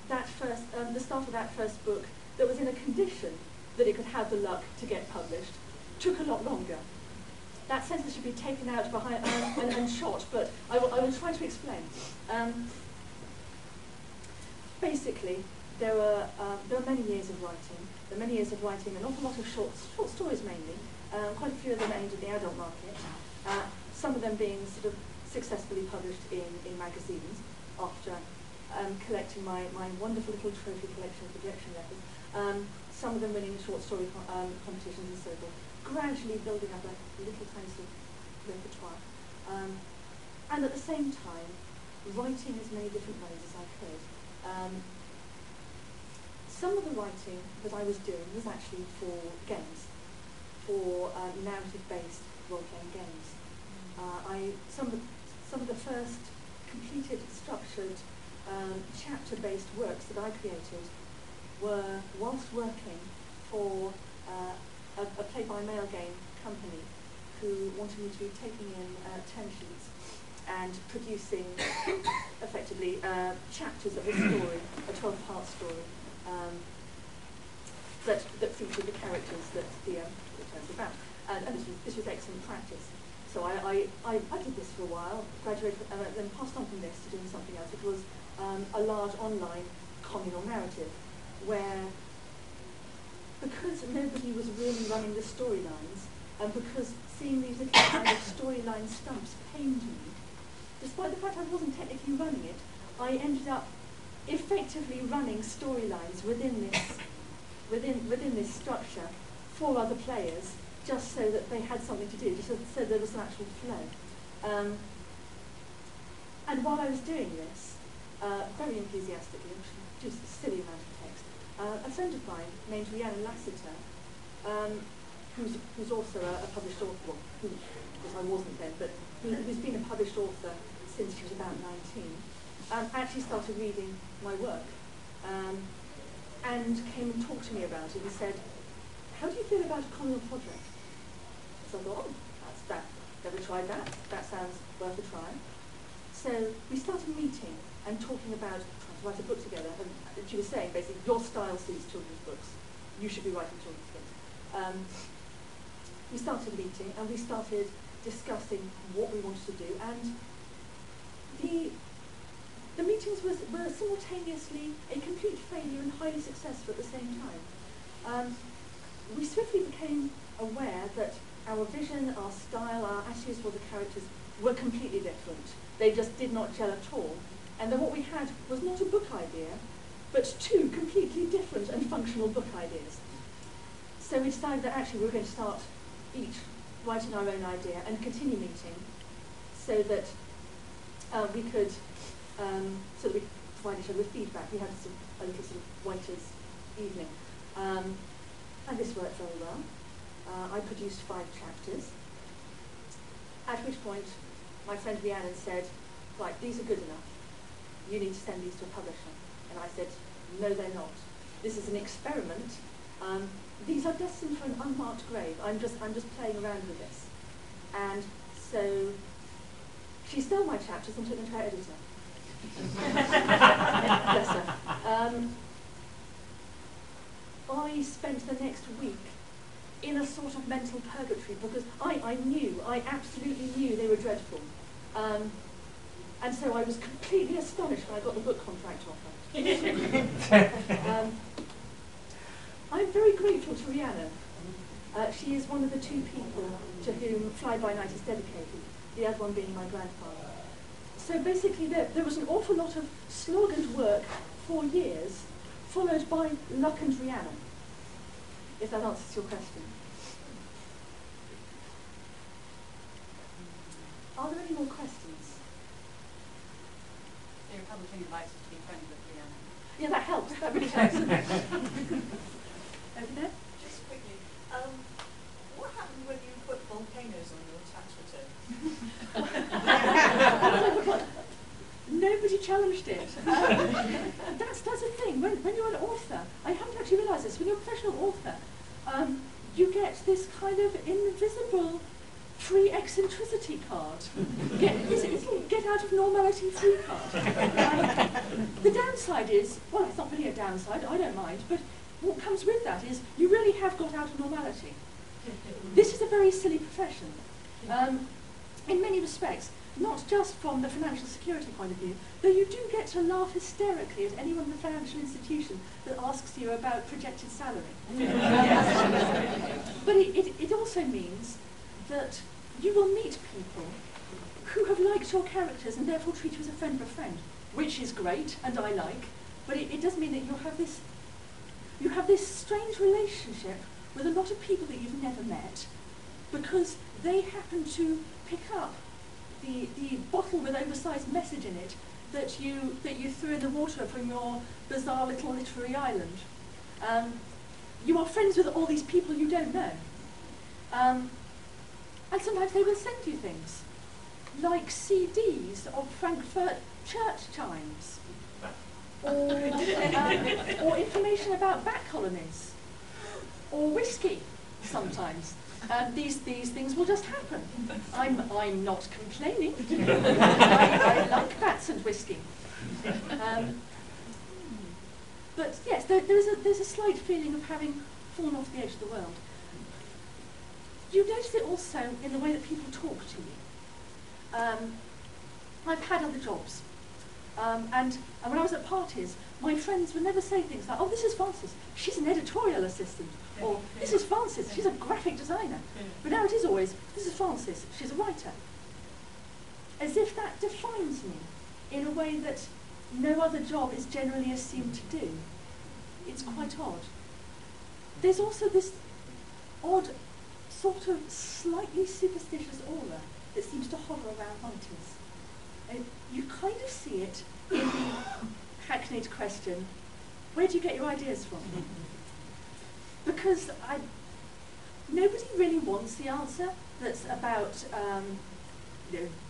that the start of that first book that was in a condition that it could have the luck to get published took a lot longer. That sentence should be taken out behind and shot, but I will try to explain. Basically, there were many years of writing. There were many years of writing, an awful lot of short stories mainly, quite a few of them aimed at the adult market, some of them being sort of successfully published in magazines after collecting my wonderful little trophy collection of rejection letters, some of them winning short story competitions and so forth, gradually building up a little tiny sort of repertoire. And at the same time, writing as many different ways as I could. Some of the writing that I was doing was actually for games, for narrative-based role-playing games. Some of the first completed, structured, chapter-based works that I created were whilst working for a play-by-mail game company who wanted me to be taking in term sheets and producing effectively chapters of a story, a 12-part story, that featured the characters that the terms were about. And this was excellent practice. So I did this for a while, graduated, then passed on from this to doing something else. It was a large online communal narrative where, because nobody was really running the storylines, and because seeing these little kind of storyline stumps pained me, despite the fact I wasn't technically running it, I ended up effectively running storylines within this structure for other players, just so that they had something to do, just so there was an actual flow. And while I was doing this, very enthusiastically, just a silly amount of text, a friend of mine named Rhiannon Lassiter, who's also a published author, well, because I wasn't then, but who's been a published author since she was about 19, actually started reading my work, and came and talked to me about it and said, how do you feel about a communal project? So I thought, oh, that's we tried that. That sounds worth a try. So we started meeting and talking about trying to write a book together. And she was saying, basically, your style suits children's books. You should be writing children's books. We started meeting and we started discussing what we wanted to do. And the meetings were simultaneously a complete failure and highly successful at the same time. We swiftly became aware that our vision, our style, our attitudes for the characters were completely different. They just did not gel at all. And then what we had was not a book idea, but two completely different and functional book ideas. So we decided that actually we were going to start each writing our own idea and continue meeting so that we could provide each other with feedback. We had a little sort of writers' evening. And this worked very well. I produced 5 chapters, at which point my friend Rhiannon said, right, these are good enough. You need to send these to a publisher. And I said, no, they're not. This is an experiment. These are destined for an unmarked grave. I'm just playing around with this. And so she stole my chapters and took them to her editor. Bless her. I spent the next week in a sort of mental purgatory because I absolutely knew they were dreadful. And so I was completely astonished when I got the book contract offer. I'm very grateful to Rhiannon. She is one of the 2 people to whom Fly By Night is dedicated, the other one being my grandfather. So basically there was an awful lot of slog and work for years, followed by luck and Rhiannon, if that answers your question. Are there any more questions? So your publishing advice is to be friends with Rhiannon. Yeah, that helps. That really helps. Over there? Just quickly, what happened when you put volcanoes on your tax return? Nobody challenged it. That's a thing. When you're an author, I haven't actually realised this, when you're a professional author, you get this kind of invisible free eccentricity card. Get out of normality free card. The downside is, well, it's not really a downside, I don't mind, but what comes with that is you really have got out of normality. This is a very silly profession. In many respects, not just from the financial security point of view, though you do get to laugh hysterically at anyone in the financial institution that asks you about projected salary. But it also means that you will meet people who have liked your characters and therefore treat you as a friend of a friend, which is great and I like, but it does mean that you have this strange relationship with a lot of people that you've never met because they happen to pick up the bottle with oversized message in it that you threw in the water from your bizarre little literary island. You are friends with all these people you don't know. And sometimes they will send you things, like CDs of Frankfurt church chimes, or information about bat colonies, or whiskey sometimes. These things will just happen. I'm not complaining. I like bats and whiskey. But yes, there's a slight feeling of having fallen off the edge of the world. You notice it also in the way that people talk to you. I've had other jobs. And when I was at parties, my friends would never say things like, oh, this is Frances, she's an editorial assistant, or this is Frances, she's a graphic designer. But now it is always, this is Frances, she's a writer. As if that defines me in a way that no other job is generally assumed to do. It's quite odd. There's also this odd, sort of slightly superstitious aura that seems to hover around writers. And you kind of see it in the hackneyed question, where do you get your ideas from? Because nobody really wants the answer that's about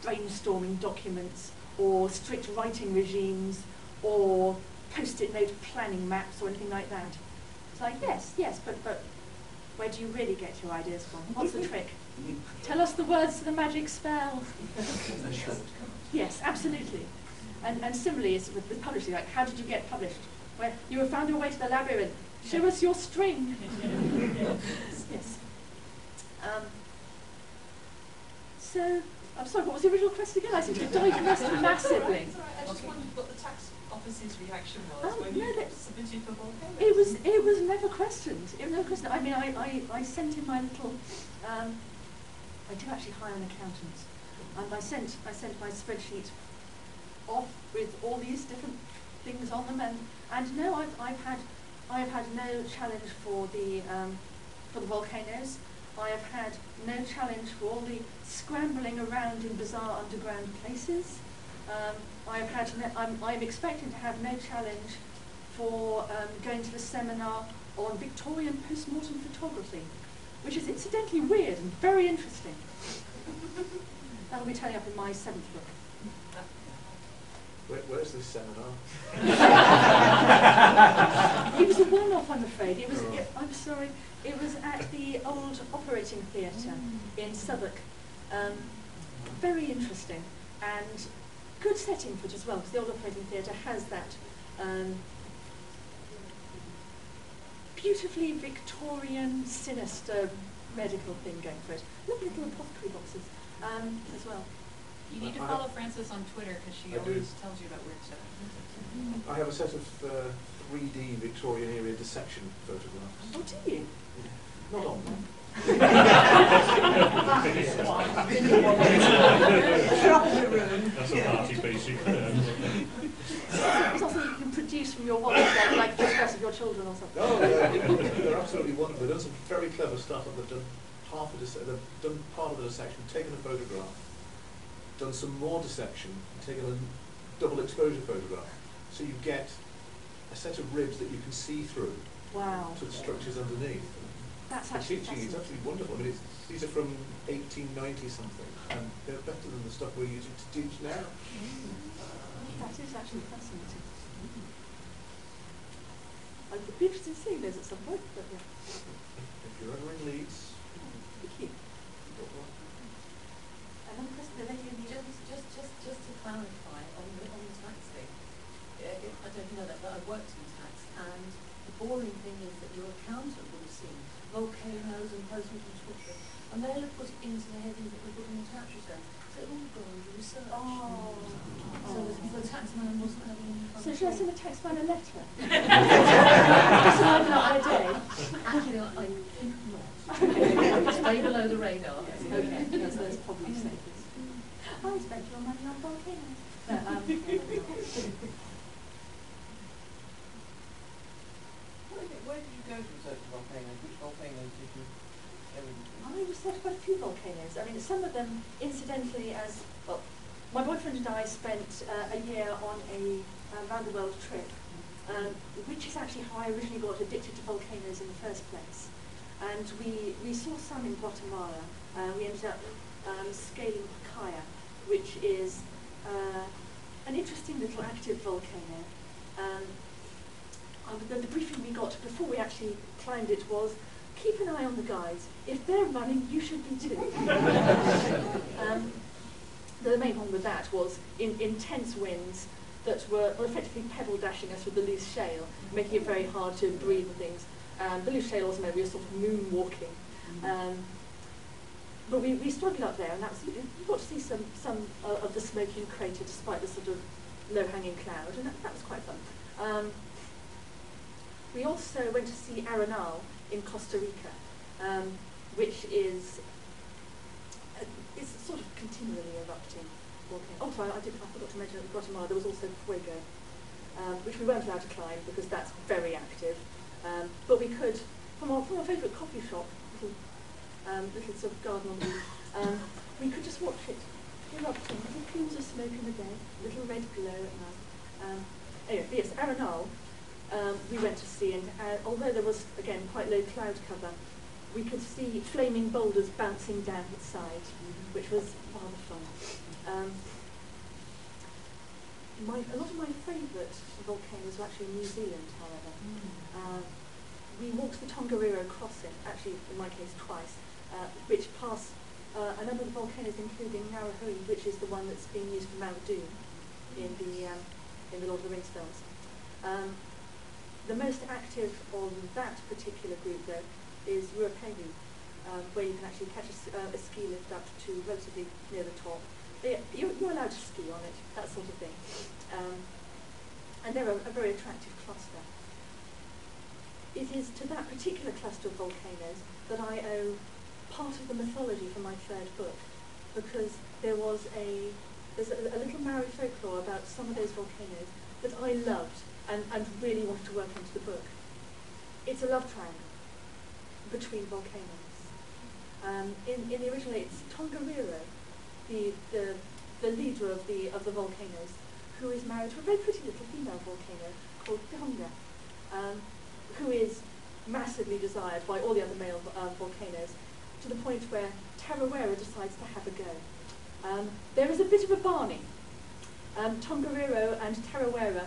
brainstorming documents or strict writing regimes or post-it note planning maps or anything like that. It's like, yes, but where do you really get your ideas from? What's the trick? Tell us the words to the magic spell. Yes, absolutely. And similarly, it's with publishing, like, how did you get published? Well, you have found your way to the labyrinth. Show us your string. Yes. So, I'm sorry, what was the original question again? I seem to have digressed massively. I just wondered what the tax office's reaction was when you submitted for volcanoes. It was never questioned. It was never questioned. I mean, I sent in my little. I do actually hire an accountant, and I sent my spreadsheet off with all these different things on them, and no, I've had no challenge for the volcanoes. I have had no challenge for all the scrambling around in bizarre underground places. I'm expecting to have no challenge for going to the seminar on Victorian post-mortem photography, which is incidentally weird and very interesting. That'll be turning up in my 7th book. Where's this seminar? It was a one-off, I'm afraid. I'm sorry. It was at the old operating theatre in Southwark. Very interesting and good setting for it as well, because the old operating theatre has that beautifully Victorian, sinister medical thing going for it. Lovely little apothecary boxes as well. You need to follow Frances on Twitter because she always tells you about weird stuff. I have a set of 3D Victorian era dissection photographs. Oh, do you? Not on them. That's a party piece. It's not something you can produce from your wallet, like photographs of your children or something. Oh, they're absolutely wonderful. They've done some very clever stuff. They've done they've done part of the dissection, taken a photograph, done some more dissection, and taken a double exposure photograph. So you get a set of ribs that you can see through. Wow. To the structures underneath. That's the actually teaching is absolutely wonderful. I mean, these are from 1890 something, and they're better than the stuff we're using to teach now. That is actually fascinating. I would be interested in seeing those at some point, but yeah. If you're ever in Leeds. Thank you. Another question, the lady in the just to clarify on the tax thing, I don't know if you know that, but I've worked in tax, and the boring thing is that your accountant would have seen volcanoes and post-mortem photography, and they'll have put it into the heading that we put in the tax return. So it all goes to research. Oh. So the taxman wasn't having any fun. So should I send the taxman a letter? Just so I have an idea. Actually, I think not. Stay below the radar. Okay, yes, that's probably safest. I spent your money on volcanoes. Where did you go to research volcanoes? Which volcanoes did you go into? I researched quite a few volcanoes. I mean, some of them, incidentally, as well. My boyfriend and I spent a year on a round the world trip, which is actually how I originally got addicted to volcanoes in the first place. And we saw some in Guatemala. We ended up scaling Pacaya, which is an interesting little active volcano. The briefing we got before we actually climbed it was, keep an eye on the guides. If they're running, you should be too. The main problem with that was intense winds that were effectively pebble dashing us with the loose shale, making it very hard to breathe and things. The loose shale also meant we were sort of moonwalking. But we struggled up there, and you got to see some of the smoking crater despite the sort of low-hanging cloud, and that was quite fun. We also went to see Arenal in Costa Rica, which is sort of continually erupting volcano. Oh, sorry, I forgot to mention that in Guatemala there was also Fuego, which we weren't allowed to climb because that's very active. But we could, from our favourite coffee shop, little sort of garden on the roof, we could just watch it erupting, little plumes of smoke in the day, little red glow at night. Anyway, yes, Arenal, we went to see, and although there was, again, quite low cloud cover, we could see flaming boulders bouncing down its side, which was rather fun. A lot of my favourite volcanoes were actually in New Zealand, however. We walked the Tongariro crossing, actually in my case twice, which a number of the volcanoes, including Narrahuri, which is the one that's being used for Mount Doom in the Lord of the Rings films. The most active on that particular group, though, is Ruapehu, where you can actually catch a ski lift up to relatively near the top. You're allowed to ski on it, that sort of thing. And they're a very attractive cluster. It is to that particular cluster of volcanoes that I owe part of the mythology for my third book, because there's a little Maori folklore about some of those volcanoes that I loved and really wanted to work into the book. It's a love triangle between volcanoes. In the original, it's Tongariro, the leader of the volcanoes, who is married to a very pretty little female volcano called Tonga, who is massively desired by all the other male volcanoes, to the point where Tarawera decides to have a go. There is a bit of a Barney. Tongariro and Tarawera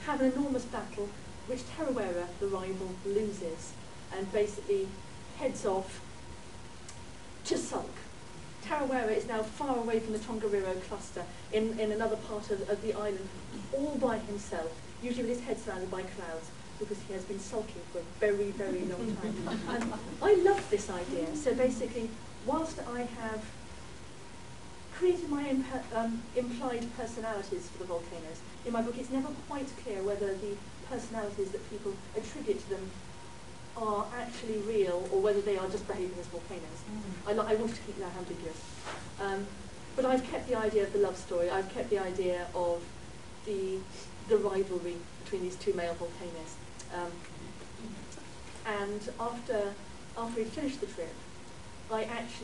have an enormous battle, which Tarawera, the rival, loses, and basically heads off to sulk. Tarawera is now far away from the Tongariro cluster, in another part of the island, all by himself, usually with his head surrounded by clouds, because he has been sulking for a very, very long time. And I love this idea. So basically, whilst I have created my own implied personalities for the volcanoes, in my book it's never quite clear whether the personalities that people attribute to them are actually real or whether they are just behaving as volcanoes. I want to keep that ambiguous. But I've kept the idea of the love story. I've kept the idea of the rivalry between these two male volcanoes. And after we finished the trip, I had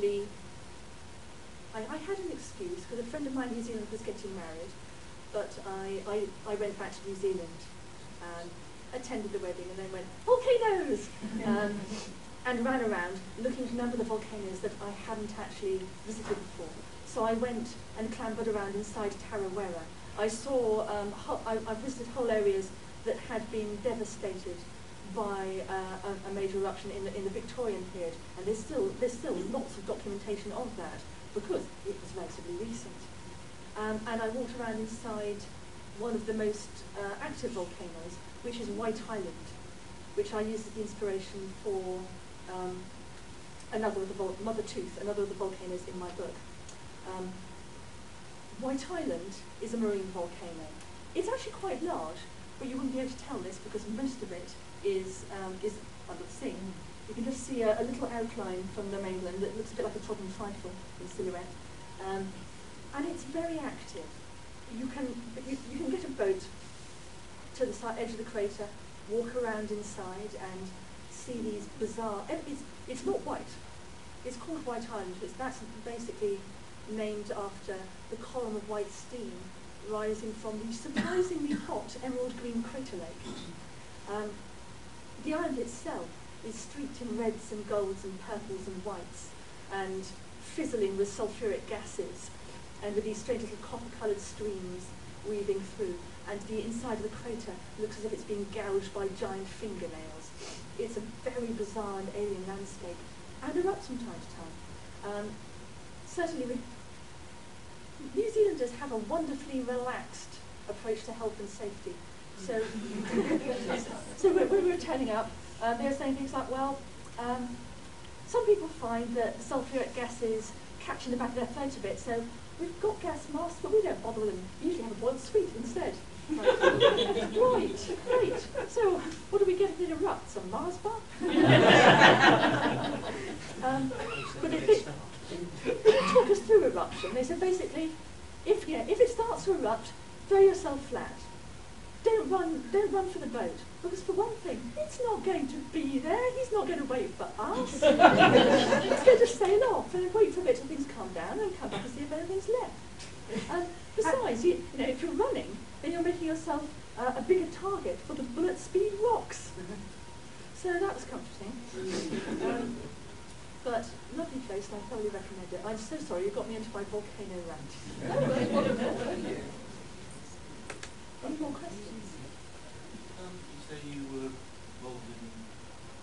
an excuse, because a friend of mine in New Zealand was getting married, but I went back to New Zealand and attended the wedding and then went, volcanoes! And ran around looking to a number of the volcanoes that I hadn't actually visited before. So I went and clambered around inside Tarawera. I saw, I visited whole areas that had been devastated by a major eruption in the Victorian period, and there's still lots of documentation of that because it was relatively recent. And I walked around inside one of the most active volcanoes, which is White Island, which I used as the inspiration for another of the Mother Tooth, another of the volcanoes in my book. White Island is a marine volcano. It's actually quite large, but you wouldn't be able to tell this because most of it is under the sea. You can just see a little outline from the mainland that looks a bit like a trodden trifle in silhouette. And it's very active. You can get a boat to the edge of the crater, walk around inside and see these bizarre... It's not white. It's called White Island. That's basically named after the column of white steam rising from the surprisingly hot emerald green crater lake. The island itself is streaked in reds and golds and purples and whites and fizzling with sulfuric gases and with these strange little copper-coloured streams weaving through, and the inside of the crater looks as if it's being gouged by giant fingernails. It's a very bizarre and alien landscape, and erupts from time to time. Certainly, New Zealanders have a wonderfully relaxed approach to health and safety. So, so when we were turning up, they were saying things like, well, some people find that sulfuric gases catch in the back of their throat a bit, so we've got gas masks, but we don't bother with them. We usually have a boiled sweet instead. Right, great. So, what do we get if it erupts? A Mars bar? But they talk us through eruption. They said basically, if it starts to erupt, throw yourself flat. Don't run for the boat, because for one thing, it's not going to be there. He's not going to wait for us. He's going to sail off and wait for a bit till things calm down and come back and see if anything's left. Besides, if you're running, then you're making yourself a bigger target for the bullet speed rocks. So that was comforting. But lovely place, and I thoroughly recommend it. I'm so sorry you got me into my volcano rant. Any more questions? You say you were involved in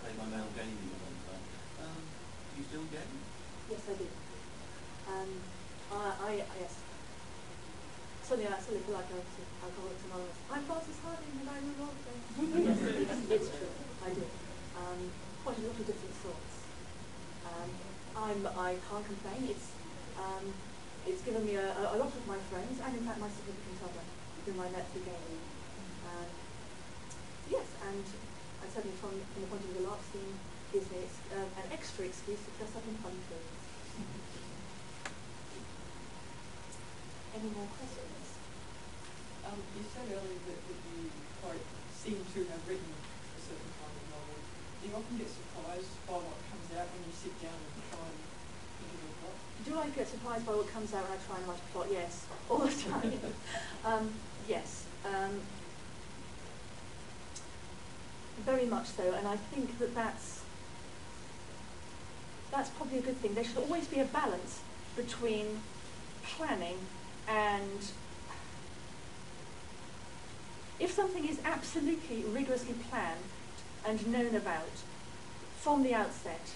play by mail gaming at one time. Do you still game? Yes, I do. Yes. Suddenly I feel like Alcoholics Anonymous. I'm Frances Hardinge and I do role play. Yes, it's true. I do. Quite a lot of different sorts. I can't complain. It's given me a lot of my friends and in fact my significant other whom I met through gaming. Yes, and certainly from the point of view of the LARP scene gives me an extra excuse to dress up in fun clothes. Any more questions? You said earlier that you quite seem to have written a certain kind of novel. Do you often get surprised by what comes out when you sit down and try and think of a plot? Do I get surprised by what comes out when I try and write a plot? Yes, all the time. Yes. Very much so, and I think that's probably a good thing. There should always be a balance between planning and if something is absolutely rigorously planned and known about from the outset,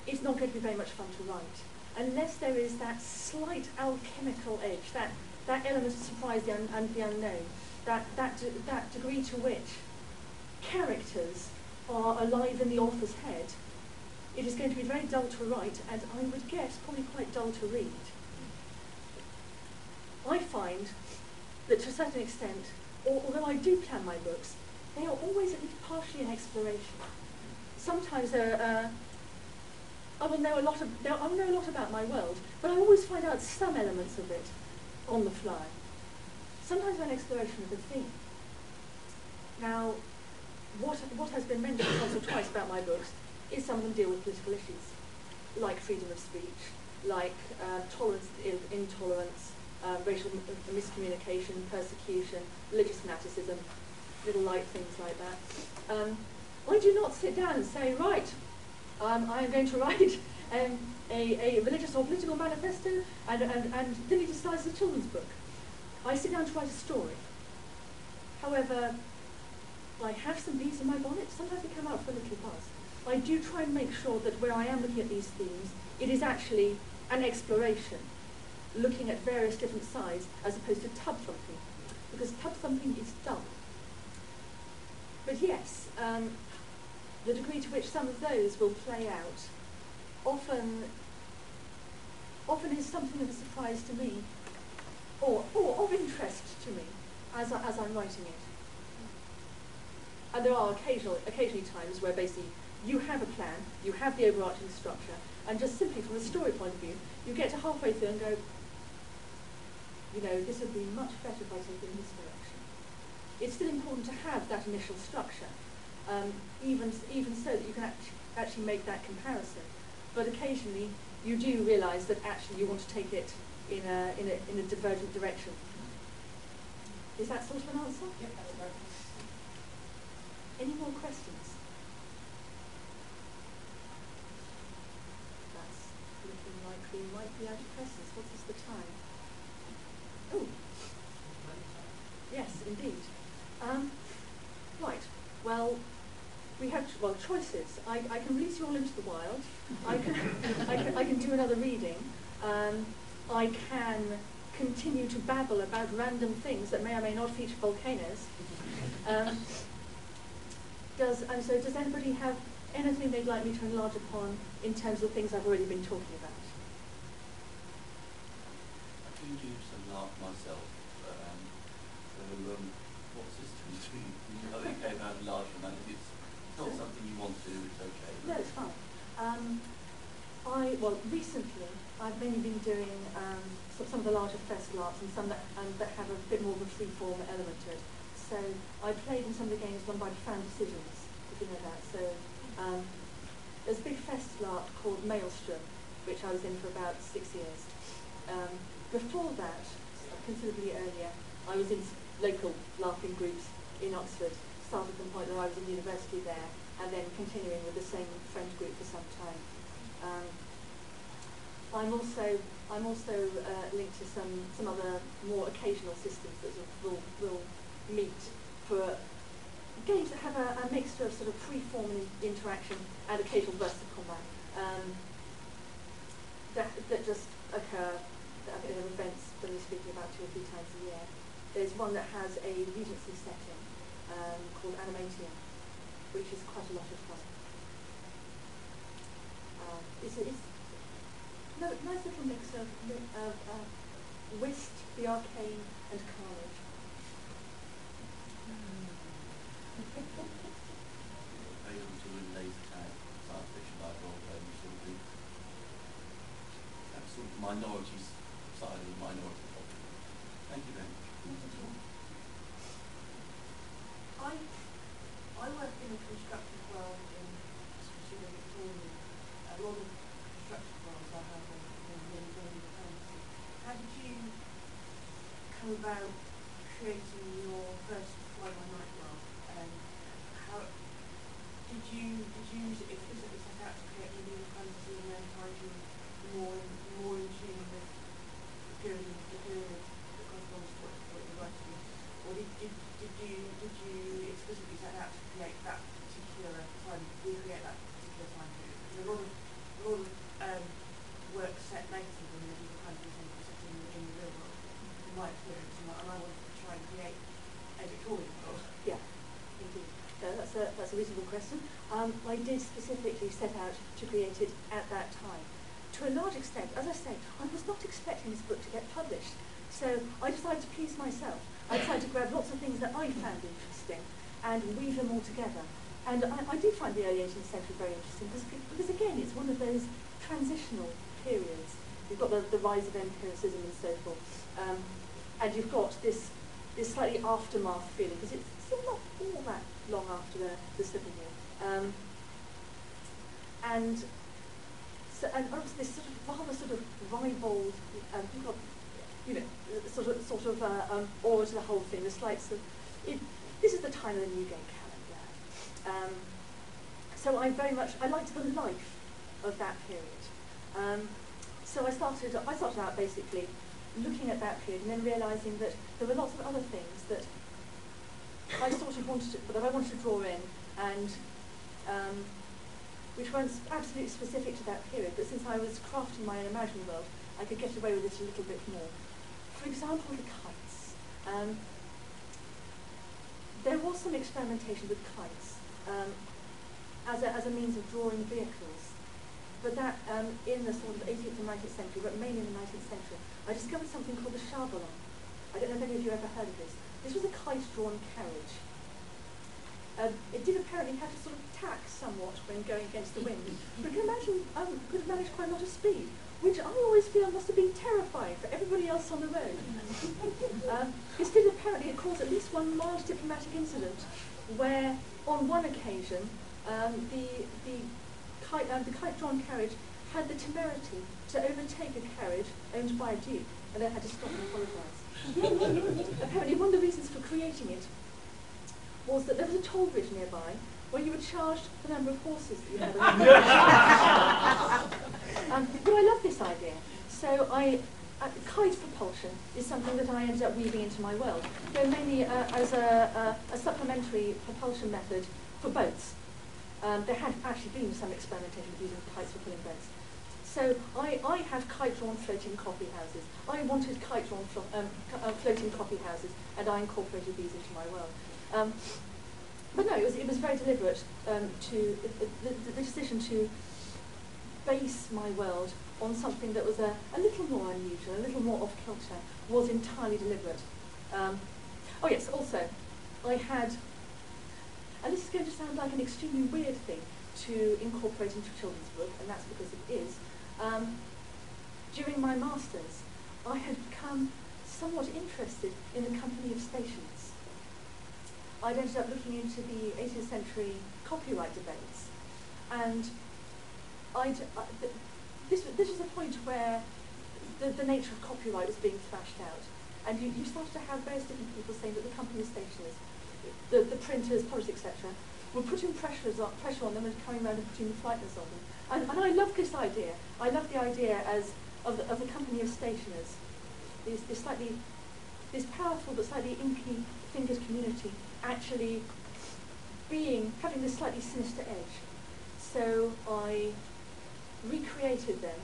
it's not going to be very much fun to write. Unless there is that slight alchemical edge, that element of surprise and the unknown, that degree to which characters are alive in the author's head, it is going to be very dull to write and I would guess probably quite dull to read. I find that to a certain extent, although I do plan my books, they are always at least partially an exploration. Sometimes I will know a lot about my world, but I always find out some elements of it on the fly. Sometimes an exploration of a theme. Now, what has been mentioned once or twice about my books is some of them deal with political issues, like freedom of speech, like tolerance, intolerance, racial miscommunication, persecution, religious fanaticism, little light things like that. I do not sit down and say, right, I am going to write a religious or political manifesto and then it decides a children's book. I sit down to write a story. However, I have some bees in my bonnet. Sometimes they come out for a little buzz. I do try and make sure that when I am looking at these themes, it is actually an exploration, looking at various different sides as opposed to tub thumping, because tub thumping is dull. But yes, the degree to which some of those will play out often is something of a surprise to me, or of interest to me as I'm writing it. And there are occasionally times where basically you have a plan, you have the overarching structure, and just simply from a story point of view, you get to halfway through and go, you know, this would be much better if I take it in this direction. It's still important to have that initial structure, even so that you can actually make that comparison. But occasionally you do realise that actually you want to take it in a divergent direction. Is that sort of an answer? Yep, that's right. Any more questions? That's looking like we might be out of questions. What is the time? Oh, yes, indeed. Right. Well, we have choices. I can release you all into the wild. I can do another reading. I can continue to babble about random things that may or may not feature volcanoes. Does anybody have anything they'd like me to enlarge upon in terms of things I've already been talking about? I do some LARP myself. What systems do you know they came out large amount? If it's not something you want to do, it's okay. No, it's fine. Recently I've mainly been doing some of the larger fest LARPs and some that have a bit more of a free-form element to it. So I played in some of the games run by fan decisions, if you know that. So there's a big fest LARP called Maelstrom, which I was in for about 6 years. Before that, considerably earlier, I was in local LARPing groups in Oxford, started from the point where I was in university there, and then continuing with the same friend group for some time. I'm also linked to some other more occasional systems that will meet for games that have a mixture of sort of free-form interaction and occasional bursts of combat. that just occur, that I think there are events that we're speaking about 2 or 3 times a year. There's one that has a Regency setting called Armadacon, which is quite a lot of fun. It's no, nice little mix of whist, the arcane, and carnage. Able to win laser tag, science fiction like role playing, sort of the that sort of minority side of the minority problem. Thank you very much. I work in a constructive world in Sweden, Victoria. A lot of constructive worlds I have in many fantasy. How did you come about creating your first Fly by Night world? And how did you explicitly set out to create medieval fantasy and then find you more in tune with the period that corresponds to what you're writing? Or did you explicitly set out to create that particular time, recreate that particular time period? Because a lot of work set negative in medieval fantasy set in the real world, in my experience, and I wanted to try and create a Victorian world. Yeah, indeed. That's a reasonable question. I did specifically set out to create it at that time. To a large extent, as I say, I was not expecting this book to get published. So I decided to please myself. I decided to grab lots of things that I found interesting and weave them all together. And I do find the early 18th century very interesting because again, it's one of those transitional periods. You've got the rise of empiricism and so forth. And you've got this slightly aftermath feeling, because it's still not all that long after the Civil War. And also this sort of rather sort of ribald, you've got, you know, sort of awe to the whole thing. The slight sort of, this is the time of the Newgate calendar. So I liked the life of that period. So I started out basically looking at that period and then realising that there were lots of other things that I sort of wanted to draw in, and which weren't absolutely specific to that period, but since I was crafting my own imaginary world, I could get away with it a little bit more. For example, the kites. There was some experimentation with kites as a means of drawing vehicles, but that in the sort of 18th and 19th century, but mainly in the 19th century, I discovered something called the charballon. I don't know if any of you ever heard of this. This was a kite-drawn carriage. It did apparently have to sort of tack somewhat when going against the wind, but you can imagine could have managed quite a lot of speed, which I always feel must have been terrifying for everybody else on the road. Instead, apparently, it caused at least one large diplomatic incident where, on one occasion, the kite-drawn carriage had the temerity to overtake a carriage owned by a duke, and then had to stop and apologise. Apparently, one of the reasons for creating it was that there was a toll bridge nearby where you were charged the number of horses that you had on the but I love this idea. So kite propulsion is something that I ended up weaving into my world, though mainly as a supplementary propulsion method for boats. There had actually been some experimentation with using kites for pulling boats. So I have kite-drawn floating coffee houses. I wanted kite-drawn floating coffee houses, and I incorporated these into my world. But no, it was very deliberate. The decision to base my world on something that was a little more unusual, a little more off-kilter, was entirely deliberate. Oh yes, also, I had, and this is going to sound like an extremely weird thing to incorporate into a children's book, and that's because it is. During my masters, I had become somewhat interested in the company of stations. I'd ended up looking into the 18th century copyright debates, and this was a point where the nature of copyright was being thrashed out, and you started to have various different people saying that the company of stationers, the printers, publishers, etc., were putting pressure on them and coming around and putting the flightness on them. And I love this idea. I love the idea of the company of stationers, this powerful but slightly inky fingered community actually having this slightly sinister edge. So I recreated them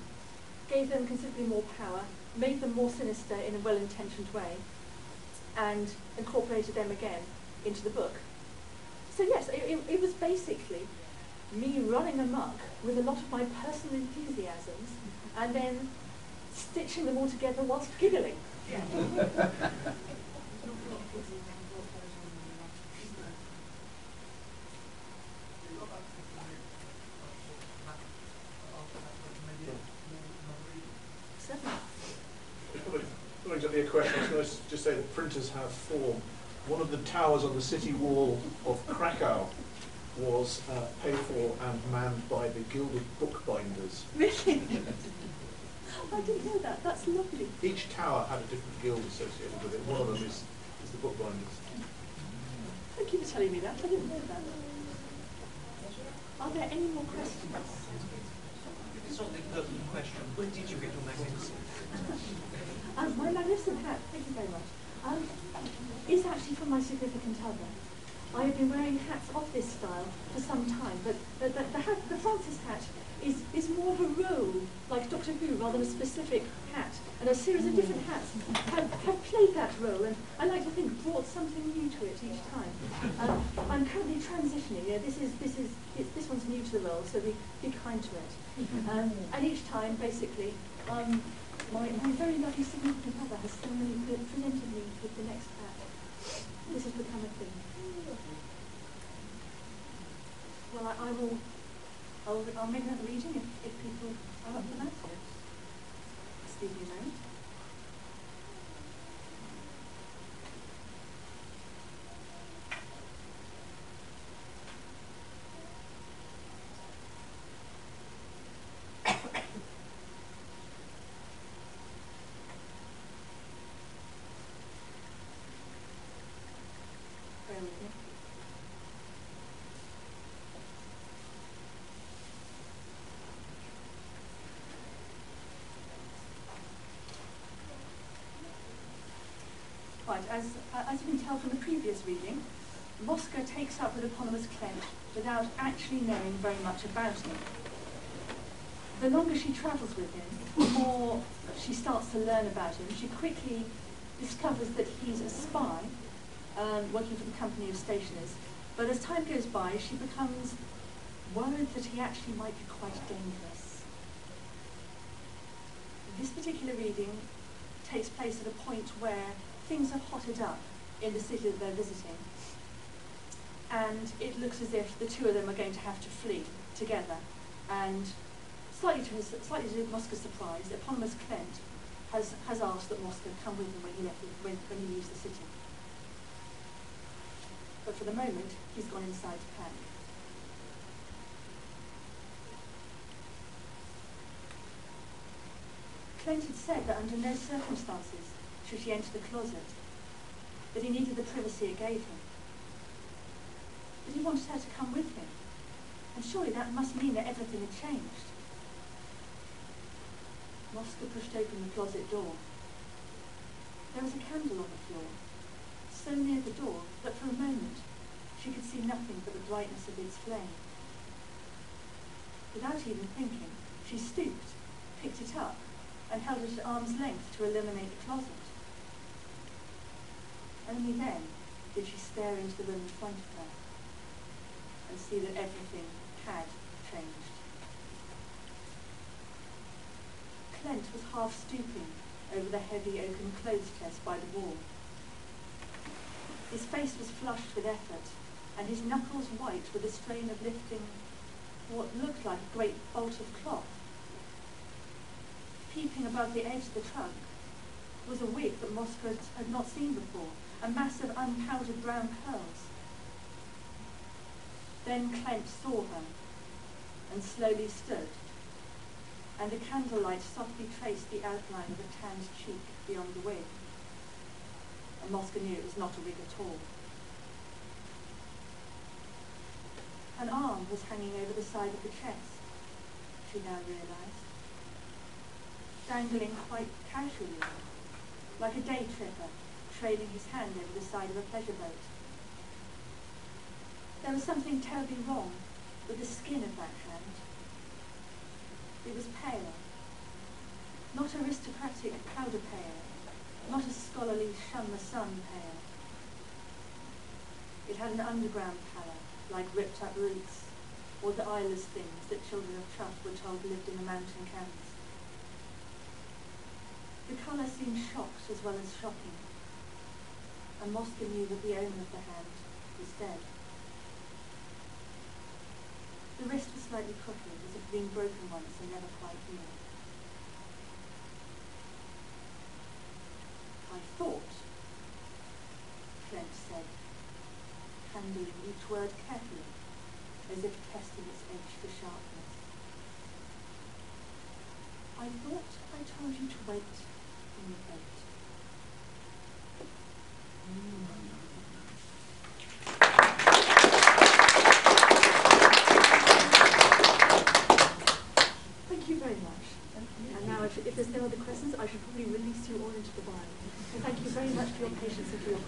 gave them considerably more power, made them more sinister in a well-intentioned way, and incorporated them again into the book. So yes, it was basically me running amok with a lot of my personal enthusiasms and then stitching them all together whilst giggling. Not exactly a question, I was going to just say that printers have form. One of the towers on the city wall of Krakow was paid for and manned by the Guild of Bookbinders. Really? I didn't know that. That's lovely. Each tower had a different guild associated with it. One of them is the Bookbinders. Thank you for telling me that. I didn't know that. Are there any more questions? It's not the pertinent question. When did you get your magnificent? My magnificent hat, thank you very much, is actually from my significant other. I have been wearing hats of this style for some time, but the Francis hat is more of a role, like Doctor Who, rather than a specific hat. And a series of different hats have played that role, and I like to think brought something new to it each time. I'm currently transitioning. This one's new to the role, so be kind to it. And each time, basically, my very lovely significant other has suddenly presented me with the next hat. This has become a thing. Well, I'll make another reading if people are up for that. Excuse me a moment. Bear with me. Right, as you can tell from the previous reading, Mosca takes up with eponymous Clent without actually knowing very much about him. The longer she travels with him, the more she starts to learn about him. She quickly discovers that he's a spy, working for the company of stationers. But as time goes by, she becomes worried that he actually might be quite dangerous. This particular reading takes place at a point where things have hotted up in the city that they're visiting, and it looks as if the two of them are going to have to flee together. And slightly to Mosca's surprise, eponymous Clent has asked that Mosca come with him when he leaves the city. But for the moment, he's gone inside to pack. Clent had said that under no circumstances should he enter the closet, that he needed the privacy it gave him. But he wanted her to come with him, and surely that must mean that everything had changed. Mosca pushed open the closet door. There was a candle on the floor, so near the door that for a moment she could see nothing but the brightness of its flame. Without even thinking, she stooped, picked it up, and held it at arm's length to illuminate the closet. Only then did she stare into the room in front of her and see that everything had changed. Clent was half stooping over the heavy oaken clothes chest by the wall. His face was flushed with effort, and his knuckles white with the strain of lifting what looked like a great bolt of cloth. Peeping above the edge of the trunk was a wig that Mosca had not seen before, a mass of unpowdered brown curls. Then Clent saw her and slowly stood, and the candlelight softly traced the outline of a tanned cheek beyond the wig. And Mosca knew it was not a wig at all. An arm was hanging over the side of the chest, she now realised, dangling quite casually, like a day tripper trailing his hand over the side of a pleasure boat. There was something terribly wrong with the skin of that hand. It was pale, not aristocratic powder pale, not a scholarly shun the sun pale. It had an underground pallor, like ripped up roots, or the eyeless things that children of Truff were told lived in the mountain camps. The colour seemed shocked as well as shocking, and Mosca knew that the owner of the hand was dead. The wrist was slightly crooked, as if it had been broken once and never quite healed. I thought, Flint said, handling each word carefully, as if testing its edge for sharpness. I thought I told you to wait in the boat. Thank you very much. And now, if there's no other questions, I should probably release you all into the wild. Thank you very much for your patience and for your questions.